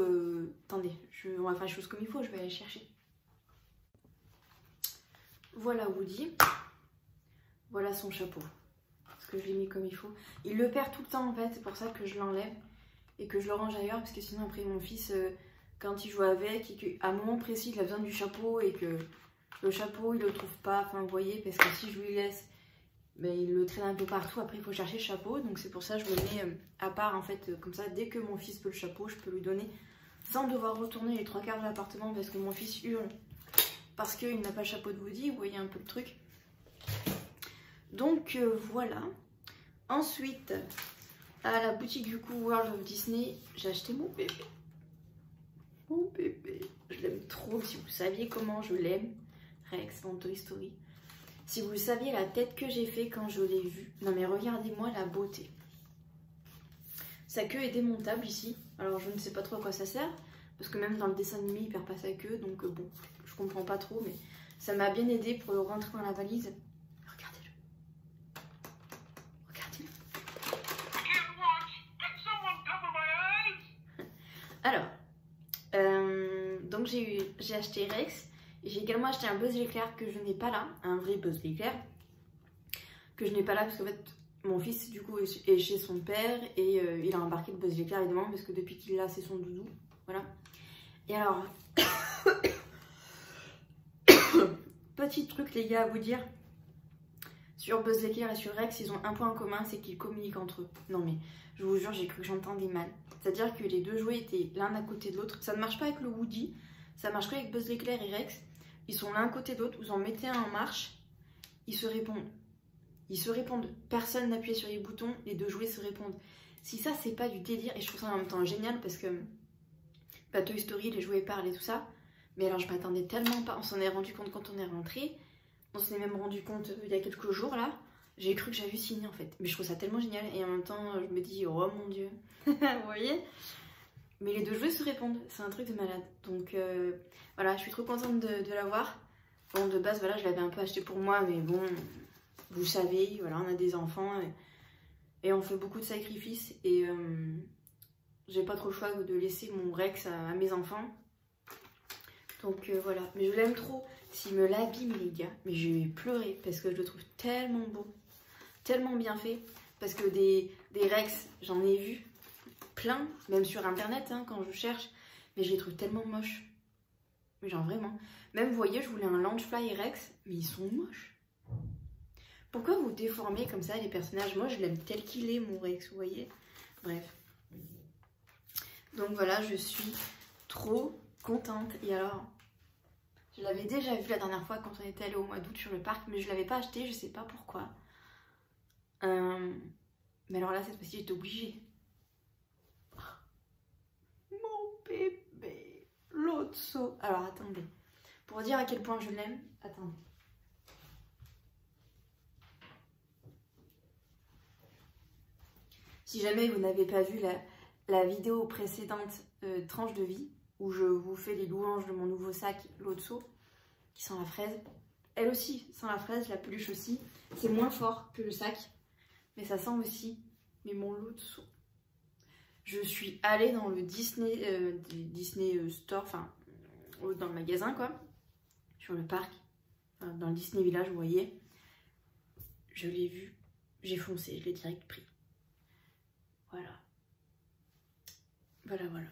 attendez, on va faire les choses comme il faut, je vais aller chercher. Voilà Woody. Voilà son chapeau, parce que je l'ai mis comme il faut. Il le perd tout le temps en fait, c'est pour ça que je l'enlève et que je le range ailleurs, parce que sinon après mon fils, quand il joue avec, et qu'à un moment précis il a besoin du chapeau et que le chapeau il le trouve pas, enfin vous voyez, parce que si je lui laisse, ben, il le traîne un peu partout, après il faut chercher le chapeau, donc c'est pour ça que je le mets à part en fait, comme ça dès que mon fils peut le chapeau, je peux lui donner sans devoir retourner les 3/4 de l'appartement parce que mon fils hurle parce qu'il n'a pas le chapeau de Woody, vous voyez un peu le truc. Donc voilà. Ensuite, à la boutique du coup World of Disney, j'ai acheté mon bébé. Mon bébé. Je l'aime trop. Si vous saviez comment je l'aime, Rex dans Toy Story. Si vous saviez la tête que j'ai fait quand je l'ai vu. Non mais regardez-moi la beauté. Sa queue est démontable ici. Alors je ne sais pas trop à quoi ça sert. Parce que même dans le dessin animé, il perd pas sa queue. Donc bon, je comprends pas trop. Mais ça m'a bien aidé pour le rentrer dans la valise. Alors, donc j'ai acheté Rex. J'ai également acheté un Buzz l'éclair que je n'ai pas là, un vrai Buzz l'éclair que je n'ai pas là parce qu'en fait mon fils du coup est chez son père et il a embarqué le Buzz l'éclair évidemment parce que depuis qu'il l'a c'est son doudou, voilà. Et alors, petit truc les gars à vous dire, sur Buzz l'éclair et sur Rex, ils ont un point en commun, c'est qu'ils communiquent entre eux. Non mais, je vous jure, j'ai cru que j'entendais mal. C'est-à-dire que les deux jouets étaient l'un à côté de l'autre. Ça ne marche pas avec le Woody, ça marcherait avec Buzz l'éclair et Rex. Ils sont l'un à côté de l'autre, vous en mettez un en marche, ils se répondent. Ils se répondent. Personne n'appuie sur les boutons, les deux jouets se répondent. Si ça, c'est pas du délire, et je trouve ça en même temps génial parce que bah, Toy Story, les jouets parlent et tout ça. Mais alors, je m'attendais tellement pas. On s'en est rendu compte quand on est rentré. On s'en est même rendu compte il y a quelques jours là. J'ai cru que j'avais signé en fait. Mais je trouve ça tellement génial. Et en même temps, je me dis, oh mon dieu. Vous voyez? Mais les deux jouets se répondent. C'est un truc de malade. Donc voilà, je suis trop contente de l'avoir. Bon, de base, voilà, je l'avais un peu acheté pour moi, mais bon, vous savez, voilà, on a des enfants et on fait beaucoup de sacrifices. Et j'ai pas trop le choix de laisser mon Rex à mes enfants. Donc voilà, mais je l'aime trop. S'il me l'abîme, les gars, mais je vais pleurer parce que je le trouve tellement beau, tellement bien fait. Parce que des Rex, j'en ai vu plein, même sur internet hein, quand je cherche, mais je les trouve tellement moches. Mais genre vraiment. Même vous voyez, je voulais un Loungefly Rex, mais ils sont moches. Pourquoi vous déformez comme ça les personnages? Moi je l'aime tel qu'il est mon Rex, vous voyez. Bref. Donc voilà, je suis trop contente. Et alors, je l'avais déjà vu la dernière fois quand on était allé au mois d'août sur le parc, mais je l'avais pas acheté, je sais pas pourquoi. Mais alors là, cette fois-ci, j'étais obligée. Mon bébé, Lotso. Alors attendez, pour dire à quel point je l'aime, attendez. Si jamais vous n'avez pas vu la vidéo précédente tranche de vie, où je vous fais les louanges de mon nouveau sac Lotso, qui sent la fraise. Elle aussi sent la fraise, la peluche aussi. C'est moins fort que le sac, mais ça sent aussi. Mais mon Lotso. Je suis allée dans le Disney Store, enfin dans le magasin quoi, sur le parc, enfin, dans le Disney Village, vous voyez. Je l'ai vu, j'ai foncé, je l'ai direct pris. Voilà. Voilà.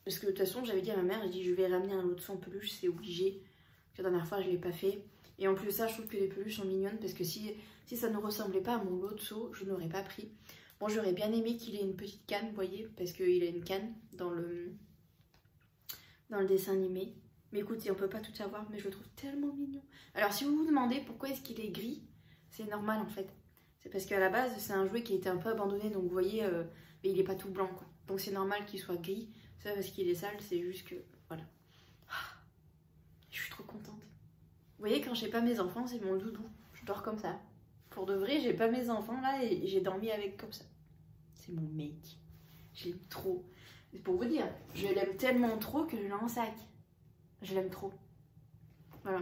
Parce que de toute façon, j'avais dit à ma mère, j'ai dit je vais ramener un Lotso en peluche, c'est obligé. La dernière fois, je ne l'ai pas fait. Et en plus de ça, je trouve que les peluches sont mignonnes parce que si ça ne ressemblait pas à mon Lotso, je n'aurais pas pris. Bon, j'aurais bien aimé qu'il ait une petite canne, vous voyez, parce qu'il a une canne dans le dessin animé. Mais écoutez, on peut pas tout savoir, mais je le trouve tellement mignon. Alors, si vous vous demandez pourquoi est-ce qu'il est gris, c'est normal en fait. C'est parce qu'à la base, c'est un jouet qui a été un peu abandonné, donc vous voyez, mais il n'est pas tout blanc, quoi. Donc c'est normal qu'il soit gris. Ça, parce qu'il est sale, c'est juste que, voilà. Je suis trop contente. Vous voyez, quand j'ai pas mes enfants, c'est mon doudou. Je dors comme ça. Pour de vrai, j'ai pas mes enfants là et j'ai dormi avec comme ça. C'est mon mec. Je l'aime trop. C'est pour vous dire, je l'aime tellement trop que je l'ai en sac. Je l'aime trop. Voilà.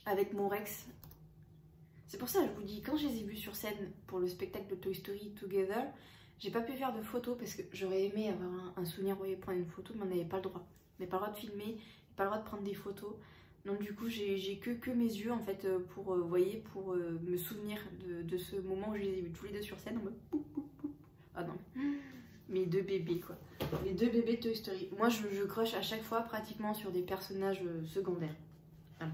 Avec mon Rex. C'est pour ça que je vous dis, quand je les ai vus sur scène pour le spectacle de Toy Story Together, j'ai pas pu faire de photos parce que j'aurais aimé avoir un souvenir, vous voyez, prendre une photo, mais on n'avait pas le droit. On n'avait pas le droit de filmer, pas le droit de prendre des photos. Donc du coup, j'ai que mes yeux en fait pour, vous voyez, pour me souvenir de ce moment où je les ai vus tous les deux sur scène en mode pou, pou, pou. Ah non, mes deux bébés quoi. Les deux bébés Toy Story. Moi, je crush à chaque fois pratiquement sur des personnages secondaires. Voilà.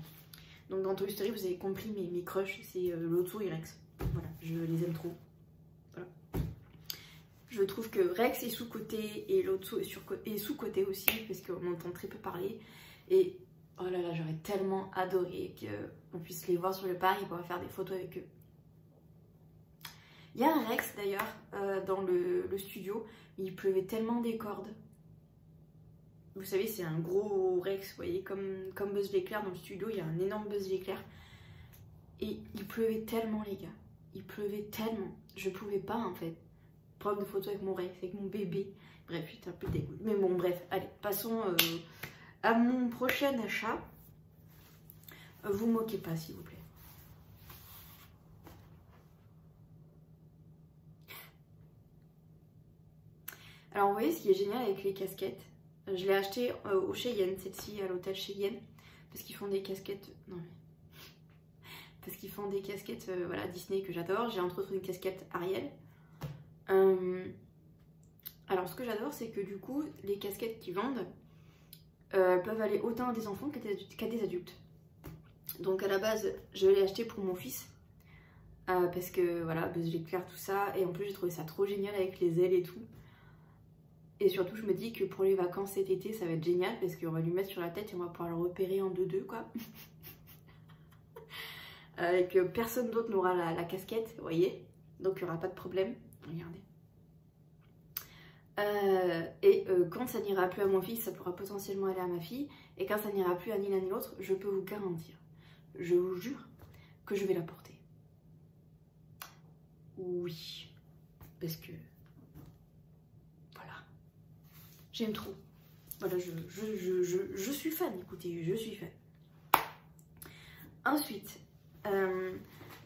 Donc dans Toy Story, vous avez compris, mes crushs, c'est Lotso et Rex. Voilà, je les aime trop. Voilà. Je trouve que Rex est sous-côté et Lotso est sous-côté aussi, parce qu'on entend très peu parler. Et oh là là, j'aurais tellement adoré qu'on puisse les voir sur le parc et pouvoir faire des photos avec eux. Il y a un Rex d'ailleurs dans le studio, il pleuvait tellement des cordes. Vous savez, c'est un gros Rex, vous voyez, comme Buzz l'éclair dans le studio, il y a un énorme Buzz l'éclair. Et il pleuvait tellement les gars, il pleuvait tellement, je pouvais pas en fait prendre de photos avec mon Rex, avec mon bébé. Bref, j'étais un peu dégoûtée. Mais bon, bref, allez, passons à mon prochain achat. Vous moquez pas, s'il vous plaît. Alors, vous voyez, ce qui est génial avec les casquettes, je l'ai acheté au Cheyenne, celle-ci, à l'hôtel Cheyenne, parce qu'ils font des casquettes... Non, mais... Parce qu'ils font des casquettes, voilà, Disney que j'adore. J'ai entre autres une casquette Ariel. Alors, ce que j'adore, c'est que du coup, les casquettes qu'ils vendent peuvent aller autant à des enfants qu'à des adultes. Donc, à la base, je l'ai acheté pour mon fils. Parce que, voilà, Buzz l'éclair, tout ça. Et en plus, j'ai trouvé ça trop génial avec les ailes et tout. Et surtout, je me dis que pour les vacances cet été, ça va être génial. Parce qu'on va lui mettre sur la tête et on va pouvoir le repérer en 2-2, quoi. Et que personne d'autre n'aura la casquette, vous voyez. Donc, il n'y aura pas de problème. Regardez. Quand ça n'ira plus à mon fils, ça pourra potentiellement aller à ma fille. Et quand ça n'ira plus à ni l'un ni l'autre, je peux vous garantir, je vous jure, que je vais la porter. Oui. Parce que... Voilà. J'aime trop. Voilà, je suis fan, écoutez, je suis fan. Ensuite,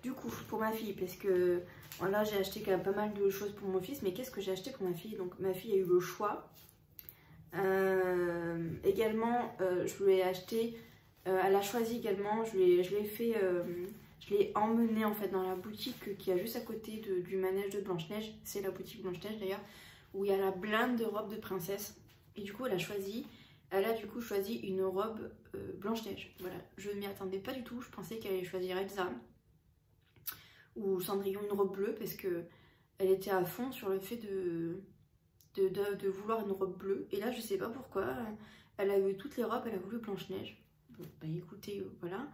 du coup, pour ma fille, parce que voilà, j'ai acheté quand même pas mal de choses pour mon fils, mais qu'est-ce que j'ai acheté pour ma fille? Donc ma fille a eu le choix. Également, je lui ai acheté, elle a choisi également, je l'ai emmenée en fait dans la boutique qui est juste à côté du manège de Blanche-Neige. C'est la boutique Blanche-Neige d'ailleurs, où il y a la blinde de robes de princesse. Et du coup, elle a du coup choisi une robe Blanche-Neige. Voilà, je ne m'y attendais pas du tout, je pensais qu'elle allait choisir Elsa ou Cendrillon, une robe bleue, parce que elle était à fond sur le fait de vouloir une robe bleue. Et là, je sais pas pourquoi, elle a eu toutes les robes, elle a voulu Blanche-Neige. Bon, bah écoutez, voilà.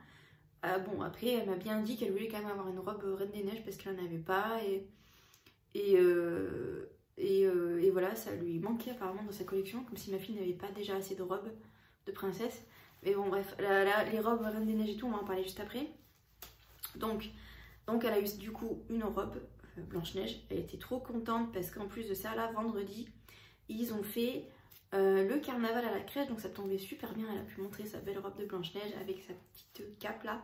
Bon, après, elle m'a bien dit qu'elle voulait quand même avoir une robe Reine des Neiges parce qu'elle n'en avait pas. Et voilà, ça lui manquait apparemment dans sa collection, comme si ma fille n'avait pas déjà assez de robes de princesse. Mais bon, bref, les robes Reine des Neiges et tout, on va en parler juste après. Donc elle a eu du coup une robe Blanche-Neige. Elle était trop contente parce qu'en plus de ça, là, vendredi, ils ont fait le carnaval à la crèche. Donc ça tombait super bien. Elle a pu montrer sa belle robe de Blanche-Neige avec sa petite cape là.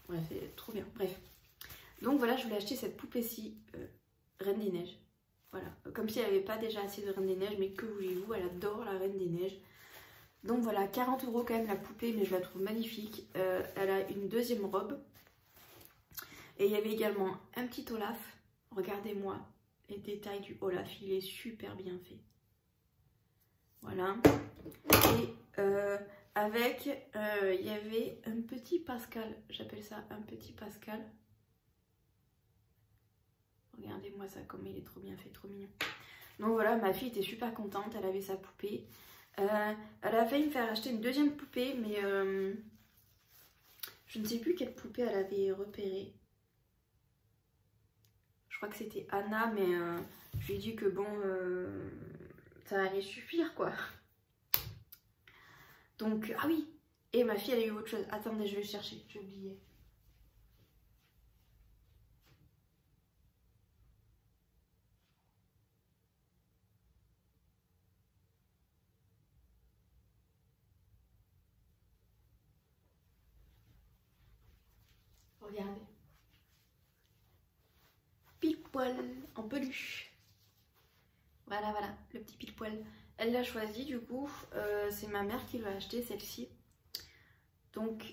Bref, c'est trop bien. Bref. Donc voilà, je voulais acheter cette poupée-ci, Reine des Neiges. Voilà. Comme si elle n'avait pas déjà assez de Reine des Neiges. Mais que voulez-vous, elle adore la Reine des Neiges. Donc voilà, 40 € quand même la poupée, mais je la trouve magnifique. Elle a une deuxième robe. Et il y avait également un petit Olaf. Regardez-moi les détails du Olaf, il est super bien fait. Voilà. Et avec, il y avait un petit Pascal. J'appelle ça un petit Pascal. Regardez-moi ça, comme il est trop bien fait, trop mignon. Donc voilà, ma fille était super contente, elle avait sa poupée. Elle a failli me faire acheter une deuxième poupée, mais je ne sais plus quelle poupée elle avait repérée. Je crois que c'était Anna, mais je lui ai dit que bon, ça allait suffire quoi. Donc, ah oui, et ma fille elle a eu autre chose. Attendez, je vais chercher, j'ai oublié. Regardez. Pile-poil en peluche. Voilà, voilà, le petit pile-poil. Elle l'a choisi du coup, c'est ma mère qui l'a acheté celle-ci. Donc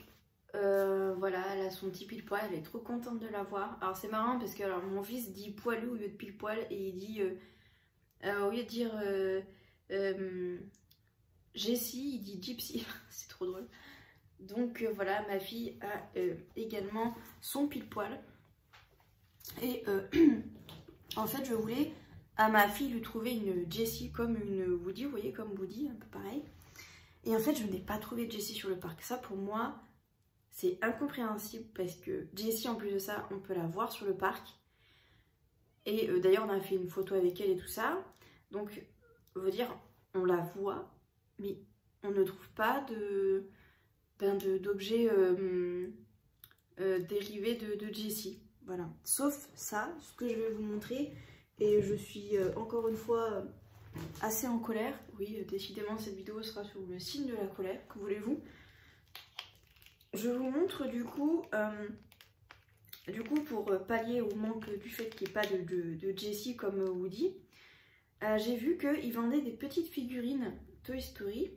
voilà, elle a son petit pile-poil, elle est trop contente de l'avoir. Alors c'est marrant parce que alors, mon fils dit poilu au lieu de pile-poil et il dit, au lieu de dire Jessie, il dit Gypsy. C'est trop drôle. Donc voilà, ma fille a également son pile-poil. Et en fait, je voulais à ma fille lui trouver une Jessie comme une Woody, vous voyez, comme Woody, un peu pareil. Et en fait, je n'ai pas trouvé de Jessie sur le parc. Ça, pour moi, c'est incompréhensible parce que Jessie, en plus de ça, on peut la voir sur le parc. Et d'ailleurs, on a fait une photo avec elle et tout ça. Donc, je veux dire, on la voit, mais on ne trouve pas d'objets dérivés de Jessie. Voilà. Sauf ça, ce que je vais vous montrer. Et je suis encore une fois assez en colère. Oui, décidément, cette vidéo sera sur le signe de la colère. Que voulez-vous? Je vous montre du coup pour pallier au manque du fait qu'il n'y ait pas de Jessie comme Woody, j'ai vu qu'ils vendaient des petites figurines Toy Story.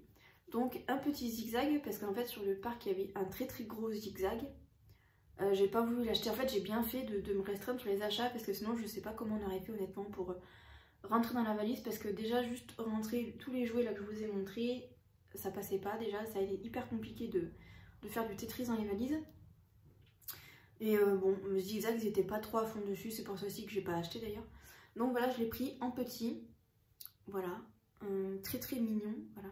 Donc un petit zigzag, parce qu'en fait sur le parc il y avait un très gros zigzag. J'ai pas voulu l'acheter, en fait j'ai bien fait de me restreindre sur les achats parce que sinon je sais pas comment on aurait fait honnêtement pour rentrer dans la valise, parce que déjà juste rentrer tous les jouets là que je vous ai montré, ça passait pas déjà, ça a été hyper compliqué de faire du Tetris dans les valises. Et bon, le zigzag ils étaient pas trop à fond dessus, c'est pour ça aussi que j'ai pas acheté d'ailleurs. Donc voilà, je l'ai pris en petit, voilà, très mignon, voilà.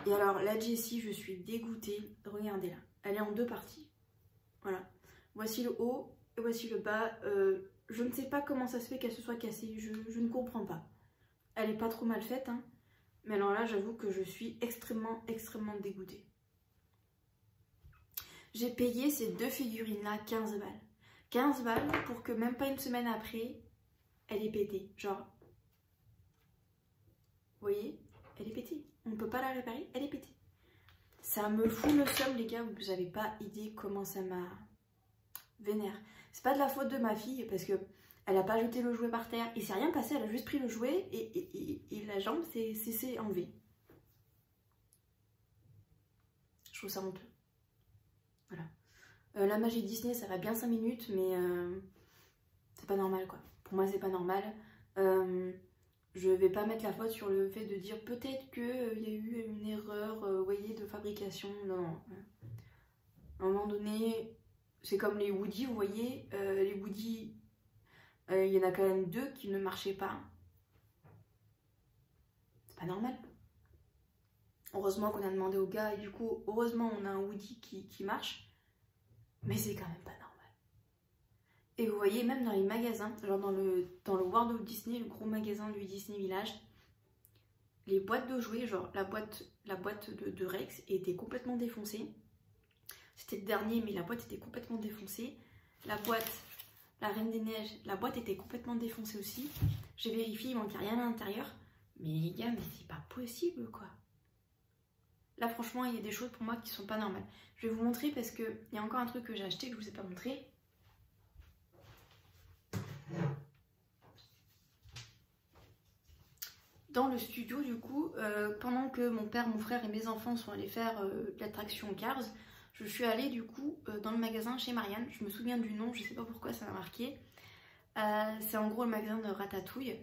Et alors la Jessie, je suis dégoûtée, regardez là, elle est en deux parties. Voilà, voici le haut et voici le bas. Je ne sais pas comment ça se fait qu'elle se soit cassée, je ne comprends pas. Elle est pas trop mal faite, hein. Mais alors là, j'avoue que je suis extrêmement dégoûtée. J'ai payé ces deux figurines-là 15 balles. 15 balles pour que même pas une semaine après, elle est pétée. Genre, vous voyez, elle est pétée. On ne peut pas la réparer, elle est pétée. Ça me fout le seum, les gars. Vous n'avez pas idée comment ça m'a vénère. C'est pas de la faute de ma fille parce que elle a pas jeté le jouet par terre. Il s'est rien passé. Elle a juste pris le jouet et la jambe s'est enlevée. Je trouve ça honteux. Voilà. La magie Disney, ça va bien 5 minutes, mais c'est pas normal, quoi. Pour moi, c'est pas normal. Je vais pas mettre la faute sur le fait de dire peut-être qu'il y a eu une erreur, vous voyez, de fabrication. Non, non. À un moment donné, c'est comme les Woody, vous voyez. Les Woody, il y en a quand même 2 qui ne marchaient pas. C'est pas normal. Heureusement qu'on a demandé au gars et du coup, heureusement, on a un Woody qui marche. Mais c'est quand même pas normal. Et vous voyez, même dans les magasins, genre dans le World of Disney, le gros magasin du Disney Village, les boîtes de jouets, genre la boîte de Rex était complètement défoncée. C'était le dernier, mais la boîte était complètement défoncée. La boîte, la Reine des Neiges, la boîte était complètement défoncée aussi. J'ai vérifié, il manquait rien à l'intérieur. Mais les gars, mais c'est pas possible, quoi. Là, franchement, il y a des choses pour moi qui sont pas normales. Je vais vous montrer parce qu'il y a encore un truc que j'ai acheté que je vous ai pas montré. Dans le studio, du coup, pendant que mon père, mon frère et mes enfants sont allés faire l'attraction Cars, je suis allée du coup dans le magasin chez Marianne. Je me souviens du nom, je sais pas pourquoi ça m'a marqué. C'est en gros le magasin de Ratatouille.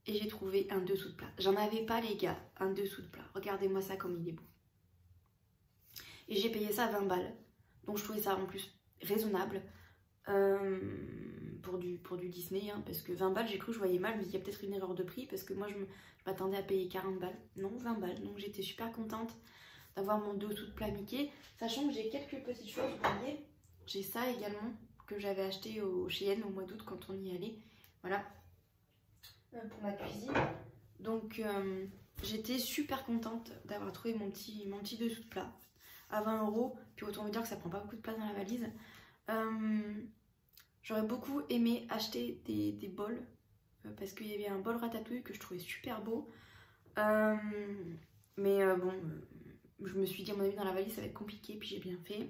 Et j'ai trouvé un dessous de plat. J'en avais pas, les gars, un dessous de plat. Regardez-moi ça comme il est beau. Et j'ai payé ça à 20 balles. Donc je trouvais ça en plus raisonnable pour du Disney. Hein, parce que 20 balles, j'ai cru que je voyais mal. Je me dis, il y a peut-être une erreur de prix. Parce que moi, je m'attendais à payer 40 balles. Non, 20 balles. Donc j'étais super contente d'avoir mon dessous de plat Mickey. Sachant que j'ai quelques petites choses. Vous voyez, j'ai ça également que j'avais acheté au Shein au mois d'août quand on y allait. Voilà. Pour ma cuisine. Donc j'étais super contente d'avoir trouvé mon petit dessous de plat à 20 €. Puis autant vous dire que ça prend pas beaucoup de place dans la valise. J'aurais beaucoup aimé acheter des bols parce qu'il y avait un bol ratatouille que je trouvais super beau. Mais bon, je me suis dit à mon avis dans la valise ça va être compliqué, puis j'ai bien fait.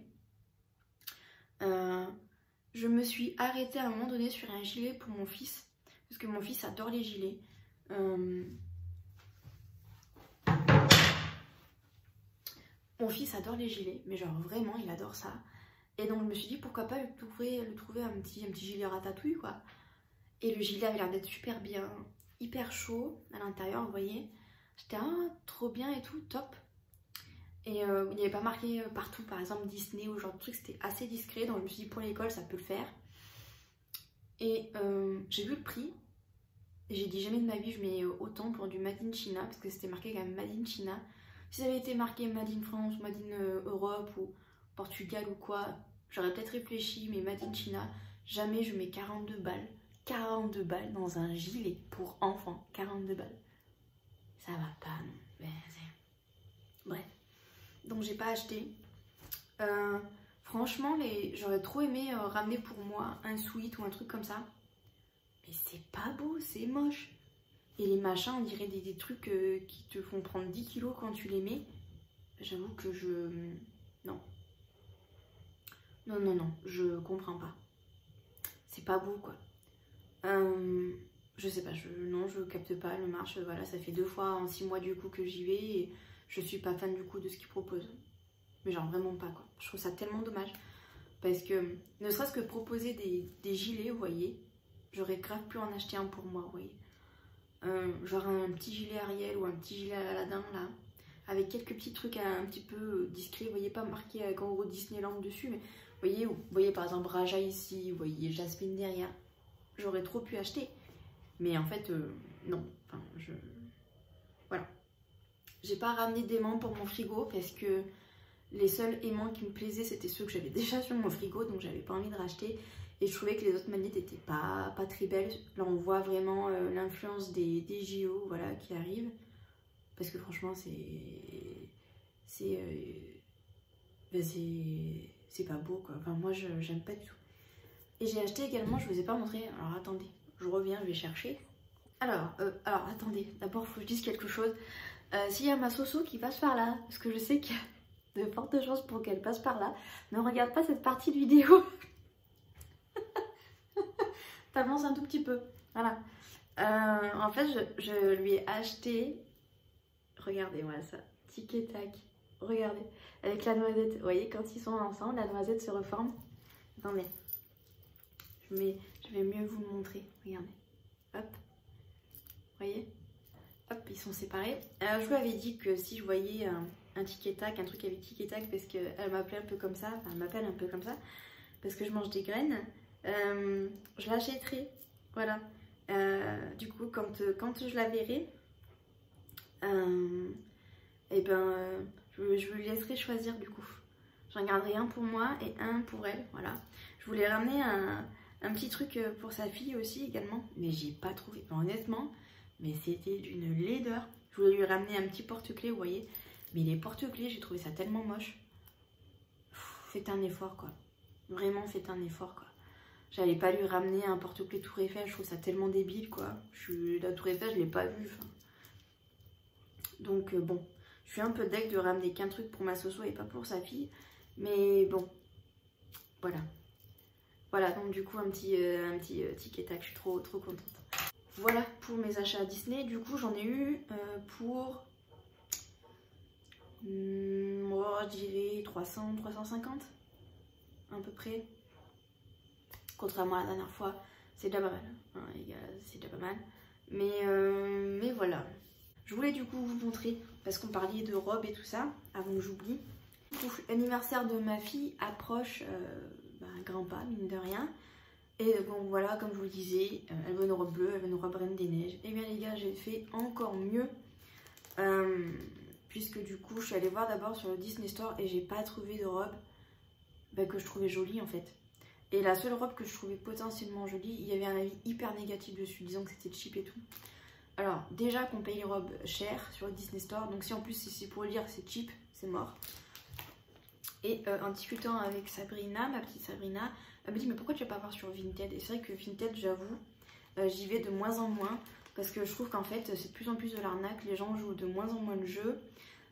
Je me suis arrêtée à un moment donné sur un gilet pour mon fils. Parce que mon fils adore les gilets. Mon fils adore les gilets, mais genre vraiment il adore ça. Et donc je me suis dit pourquoi pas lui trouver un petit gilet ratatouille, quoi. Et le gilet avait l'air d'être super bien, hyper chaud à l'intérieur, vous voyez. J'étais trop bien et tout, top. Et il n'y avait pas marqué partout par exemple Disney ou genre de truc, c'était assez discret. Donc je me suis dit pour l'école ça peut le faire. Et j'ai vu le prix. Et j'ai dit jamais de ma vie je mets autant pour du Made in China, parce que c'était marqué quand même Made in China. Si ça avait été marqué Made in France, Made in Europe ou Portugal ou quoi, j'aurais peut-être réfléchi, mais Made in China, jamais je mets 42 balles. 42 balles dans un gilet pour enfants, 42 balles. Ça va pas, non. Ben, bref. Donc j'ai pas acheté. Franchement, j'aurais trop aimé ramener pour moi un sweat ou un truc comme ça. Mais c'est pas beau, c'est moche. Et les machins, on dirait des trucs qui te font prendre 10 kilos quand tu les mets. J'avoue que non. Non, non, non, je comprends pas. C'est pas beau, quoi. Je sais pas, non, je capte pas le marche. Voilà, ça fait 2 fois en 6 mois du coup que j'y vais. Et je suis pas fan du coup de ce qu'ils proposent. Mais genre vraiment pas, quoi. Je trouve ça tellement dommage. Parce que, ne serait-ce que proposer des gilets, vous voyez, j'aurais grave pu en acheter un pour moi, vous voyez. Genre un petit gilet Ariel ou un petit gilet Aladdin, là. Avec quelques petits trucs un petit peu discrets, vous voyez, pas marqué avec en gros Disneyland dessus. Mais vous voyez par exemple Raja ici, vous voyez Jasmine derrière. J'aurais trop pu acheter. Mais en fait, non. Enfin, voilà. J'ai pas ramené d'aimants pour mon frigo parce que les seuls aimants qui me plaisaient, c'était ceux que j'avais déjà sur mon frigo, donc j'avais pas envie de racheter. Et je trouvais que les autres magnettes étaient pas très belles. Là, on voit vraiment l'influence des JO, voilà, qui arrivent. Parce que franchement, c'est pas beau, quoi. Enfin, moi, j'aime pas du tout. Et j'ai acheté également, je vous ai pas montré. Alors, attendez, je reviens, je vais chercher. Alors attendez, d'abord, il faut que je dise quelque chose. S'il y a ma Soso qui passe par là, parce que je sais qu'il de fortes chances pour qu'elle passe par là. Ne regarde pas cette partie de vidéo. T'avances un tout petit peu. Voilà. En fait, je lui ai acheté... Regardez-moi ça. Tic et tac. Regardez. Avec la noisette. Vous voyez, quand ils sont ensemble, la noisette se reforme. Attendez. Je vais mieux vous le montrer. Regardez. Hop. Vous voyez? Hop, ils sont séparés. Alors, je vous avais dit que si je voyais un tic et tac, un truc avec tic et tac, parce qu'elle m'appelait un peu comme ça, enfin, elle m'appelle un peu comme ça, parce que je mange des graines, je l'achèterai. Voilà. Du coup, quand je la verrai, et je lui laisserai choisir du coup. J'en garderai un pour moi et un pour elle. Voilà. Je voulais ramener un petit truc pour sa fille aussi également, mais j'ai pas trouvé. Enfin, honnêtement, mais c'était d'une laideur. Je voulais lui ramener un petit porte-clés, vous voyez. Mais les porte-clés, j'ai trouvé ça tellement moche. Faites un effort, quoi. Vraiment, faites un effort, quoi. J'allais pas lui ramener un porte-clés Tour Eiffel, je trouve ça tellement débile, quoi. La Tour Eiffel, je l'ai pas vue. Enfin. Donc, bon, je suis un peu deg de ramener qu'un truc pour ma Soso et pas pour sa fille. Mais bon, voilà. Voilà, donc du coup, un petit tic et tac, je suis trop contente. Voilà pour mes achats à Disney. Du coup, j'en ai eu pour, je dirais 300, 350 à peu près. Contrairement à la dernière fois, c'est déjà pas mal. Hein, les gars, c'est déjà pas mal. Mais voilà. Je voulais du coup vous montrer, parce qu'on parlait de robes et tout ça, avant que j'oublie. L'anniversaire de ma fille approche à grands pas, mine de rien. Et bon voilà, comme je vous le disais, elle veut une robe bleue, elle veut une robe Reine des Neiges. Et bien les gars, j'ai fait encore mieux. Puisque du coup, je suis allée voir d'abord sur le Disney Store et j'ai pas trouvé de robe que je trouvais jolie en fait. Et la seule robe que je trouvais potentiellement jolie, il y avait un avis hyper négatif dessus, disant que c'était cheap et tout. Alors déjà qu'on paye les robes chères sur le Disney Store, donc si en plus c'est pour lire c'est cheap, c'est mort. Et en discutant avec Sabrina, ma petite Sabrina, elle me dit mais pourquoi tu vas pas voir sur Vinted? Et c'est vrai que Vinted, j'avoue, j'y vais de moins en moins parce que je trouve qu'en fait c'est de plus en plus de l'arnaque, les gens jouent de moins en moins de jeux.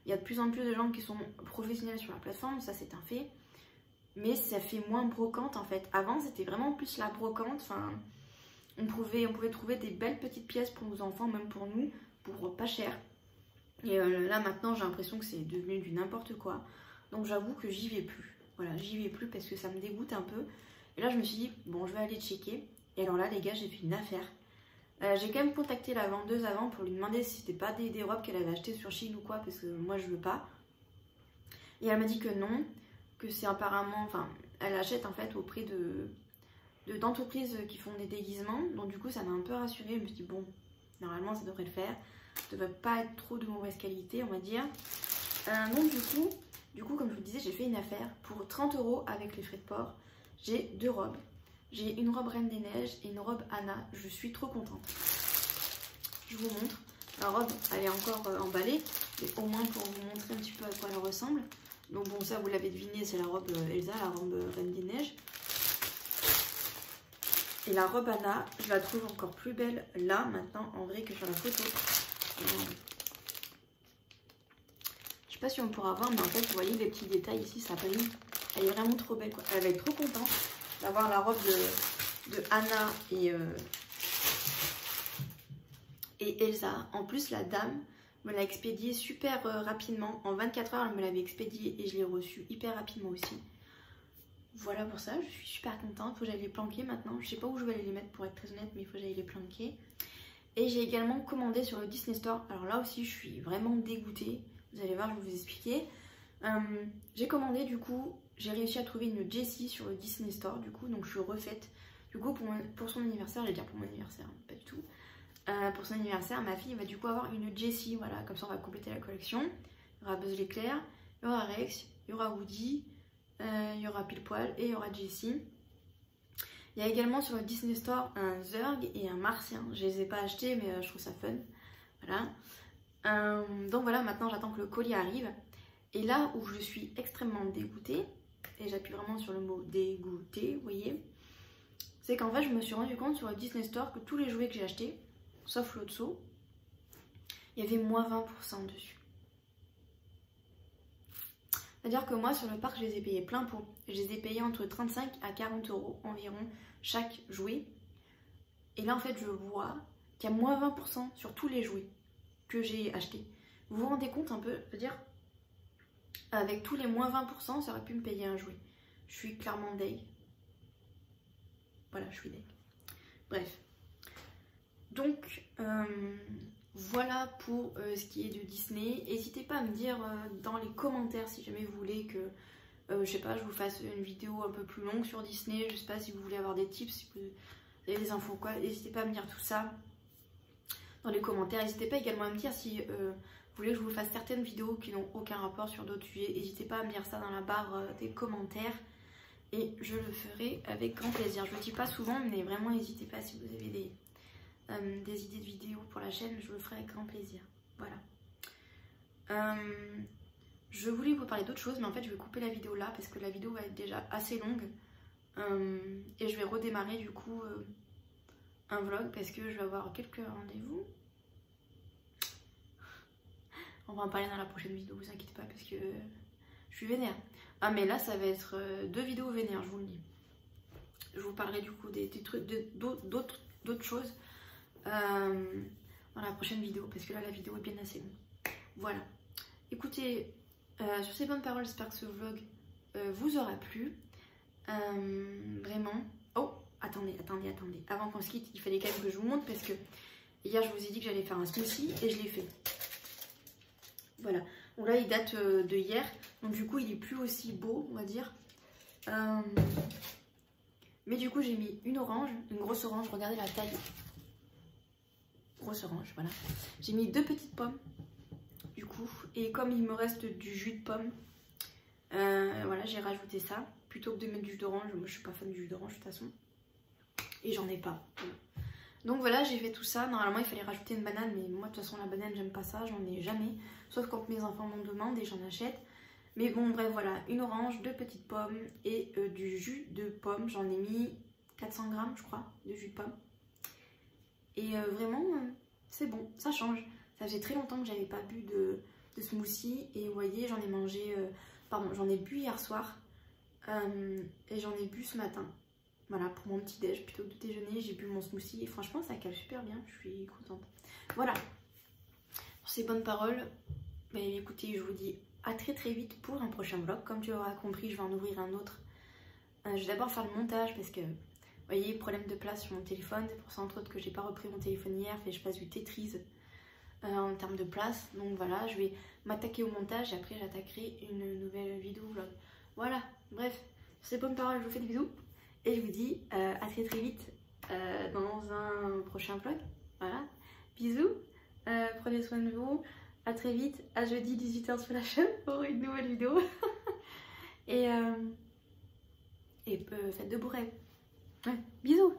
Il y a de plus en plus de gens qui sont professionnels sur la plateforme, ça c'est un fait. Mais ça fait moins brocante en fait. Avant c'était vraiment plus la brocante, enfin on pouvait trouver des belles petites pièces pour nos enfants, même pour nous, pour pas cher. Et là maintenant j'ai l'impression que c'est devenu du n'importe quoi. Donc j'avoue que j'y vais plus. Voilà, j'y vais plus parce que ça me dégoûte un peu. Et là je me suis dit, bon je vais aller checker. Et alors là les gars, j'ai fait une affaire. J'ai quand même contacté la vendeuse avant pour lui demander si c'était pas des robes qu'elle avait achetées sur Shein ou quoi, parce que moi je veux pas. Et elle m'a dit que non, que c'est apparemment, enfin elle achète en fait auprès d'entreprises qui font des déguisements. Donc du coup ça m'a un peu rassurée. Je me suis dit bon, normalement ça devrait le faire. Ça devrait pas être trop de mauvaise qualité on va dire. Donc du coup comme je vous disais, j'ai fait une affaire pour 30 € avec les frais de port. J'ai deux robes. J'ai une robe Reine des Neiges et une robe Anna. Je suis trop contente. Je vous montre. La robe, elle est encore emballée. Mais au moins pour vous montrer un petit peu à quoi elle ressemble. Donc bon, ça vous l'avez deviné, c'est la robe Elsa, la robe Reine des Neiges. Et la robe Anna, je la trouve encore plus belle là, maintenant, en vrai, que sur la photo. Je sais pas si on pourra voir, mais en fait, vous voyez les petits détails ici, ça brille. Elle est vraiment trop belle, quoi. Elle va être trop contente d'avoir la robe de Anna et Elsa. En plus, la dame me l'a expédié super rapidement. En 24 heures, elle me l'avait expédié et je l'ai reçu hyper rapidement aussi. Voilà pour ça, je suis super contente. Il faut que j'aille les planquer maintenant. Je sais pas où je vais aller les mettre pour être très honnête, mais il faut que j'aille les planquer. Et j'ai également commandé sur le Disney Store. Alors là aussi, je suis vraiment dégoûtée. Vous allez voir, je vais vous expliquer. J'ai commandé du coup, j'ai réussi à trouver une Jessie sur le Disney Store du coup, donc je suis refaite. Du coup, pour son anniversaire, j'allais dire pour mon anniversaire, pas du tout. Pour son anniversaire, ma fille va du coup avoir une Jessie, voilà, comme ça on va compléter la collection. Il y aura Buzz l'éclair, il y aura Rex, il y aura Woody, il y aura Pile Poil et il y aura Jessie. Il y a également sur le Disney Store un Zurg et un Martien. Je les ai pas achetés, mais je trouve ça fun. Voilà. Donc voilà, maintenant j'attends que le colis arrive. Et là où je suis extrêmement dégoûtée, et j'appuie vraiment sur le mot dégoûtée, vous voyez, c'est qu'en fait je me suis rendu compte sur le Disney Store que tous les jouets que j'ai achetés, sauf l'Otso, il y avait moins 20% dessus. C'est-à-dire que moi sur le parc je les ai payés plein pot. Je les ai payés entre 35 à 40 euros environ chaque jouet. Et là en fait je vois qu'il y a moins 20% sur tous les jouets que j'ai achetés. Vous vous rendez compte un peu, je veux dire, avec tous les moins 20%, ça aurait pu me payer un jouet. Je suis clairement deg. Voilà, je suis deg. Bref. Donc, voilà pour ce qui est de Disney. N'hésitez pas à me dire dans les commentaires si jamais vous voulez que, je sais pas, je vous fasse une vidéo un peu plus longue sur Disney. Je sais pas si vous voulez avoir des tips, si vous avez des infos quoi. N'hésitez pas à me dire tout ça dans les commentaires. N'hésitez pas également à me dire si vous voulez que je vous fasse certaines vidéos qui n'ont aucun rapport sur d'autres sujets. N'hésitez pas à me dire ça dans la barre des commentaires. Et je le ferai avec grand plaisir. Je ne le dis pas souvent, mais vraiment n'hésitez pas si vous avez des idées de vidéos pour la chaîne, je le ferai avec grand plaisir. Voilà. Je voulais vous parler d'autre chose, mais en fait je vais couper la vidéo là parce que la vidéo va être déjà assez longue. Et je vais redémarrer du coup un vlog parce que je vais avoir quelques rendez-vous. On va en parler dans la prochaine vidéo, vous inquiétez pas parce que je suis vénère. Ah mais là ça va être 2 vidéos vénères, je vous le dis. Je vous parlerai du coup des trucs, d'autres choses dans la prochaine vidéo parce que là la vidéo est bien assez longue. Voilà. Écoutez, sur ces bonnes paroles, j'espère que ce vlog vous aura plu. Vraiment. Oh, attendez. Avant qu'on se quitte, il fallait quand même que je vous montre parce que hier je vous ai dit que j'allais faire un smoothie et je l'ai fait. Voilà. Bon là il date de hier, donc du coup il est plus aussi beau on va dire. Mais du coup j'ai mis une orange, une grosse orange, regardez la taille. Grosse orange, voilà. J'ai mis 2 petites pommes du coup. Et comme il me reste du jus de pomme, voilà j'ai rajouté ça. Plutôt que de mettre du jus d'orange, moi je suis pas fan du jus d'orange de toute façon. Et j'en ai pas. Donc voilà, j'ai fait tout ça. Normalement il fallait rajouter une banane, mais moi de toute façon la banane j'aime pas ça, j'en ai jamais. Sauf quand mes enfants m'en demandent et j'en achète. Mais bon bref voilà, une orange, 2 petites pommes et du jus de pomme. J'en ai mis 400 grammes je crois de jus de pomme. Et vraiment c'est bon, ça change. Ça faisait très longtemps que j'avais pas bu de smoothie. Et vous voyez j'en ai mangé, pardon j'en ai bu hier soir. Et j'en ai bu ce matin. Voilà, pour mon petit déj, plutôt que de déjeuner, j'ai bu mon smoothie et franchement ça cale super bien, je suis contente. Voilà, pour ces bonnes paroles, mais écoutez, je vous dis à très vite pour un prochain vlog. Comme tu l'auras compris, je vais en ouvrir un autre. Je vais d'abord faire le montage parce que, vous voyez, problème de place sur mon téléphone. C'est pour ça entre autres que j'ai pas repris mon téléphone hier, et je passe du Tetris en termes de place. Donc voilà, je vais m'attaquer au montage et après j'attaquerai une nouvelle vidéo vlog. Voilà, bref, sur ces bonnes paroles, je vous fais des bisous. Et je vous dis à très vite dans un prochain vlog. Voilà, bisous, prenez soin de vous, à très vite, à jeudi 18 h sur la chaîne pour une nouvelle vidéo. et faites de beaux rêves. Ouais, bisous.